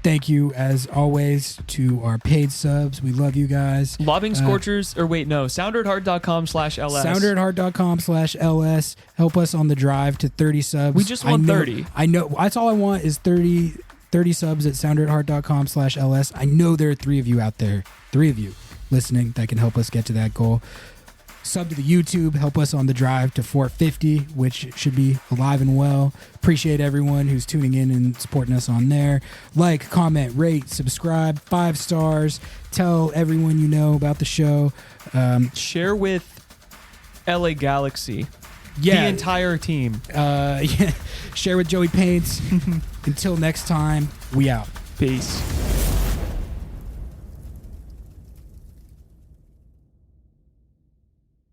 Thank you, as always, to our paid subs. We love you guys. Lobbing Scorchers, sounderatheart.com/LS. Sounderatheart.com/LS. Help us on the drive to 30 subs. We just want 30. I know. That's all I want is 30 subs at sounderatheart.com/LS. I know there are 3 of you out there, 3 of you listening that can help us get to that goal. Sub to the YouTube, help us on the drive to 450, which should be alive and well. Appreciate everyone who's tuning in and supporting us on there. Like, comment, rate, subscribe, 5 stars. Tell everyone you know about the show. Share with LA Galaxy. Yeah. The entire team. Yeah. Share with Joey Paints. Until next time, we out. Peace.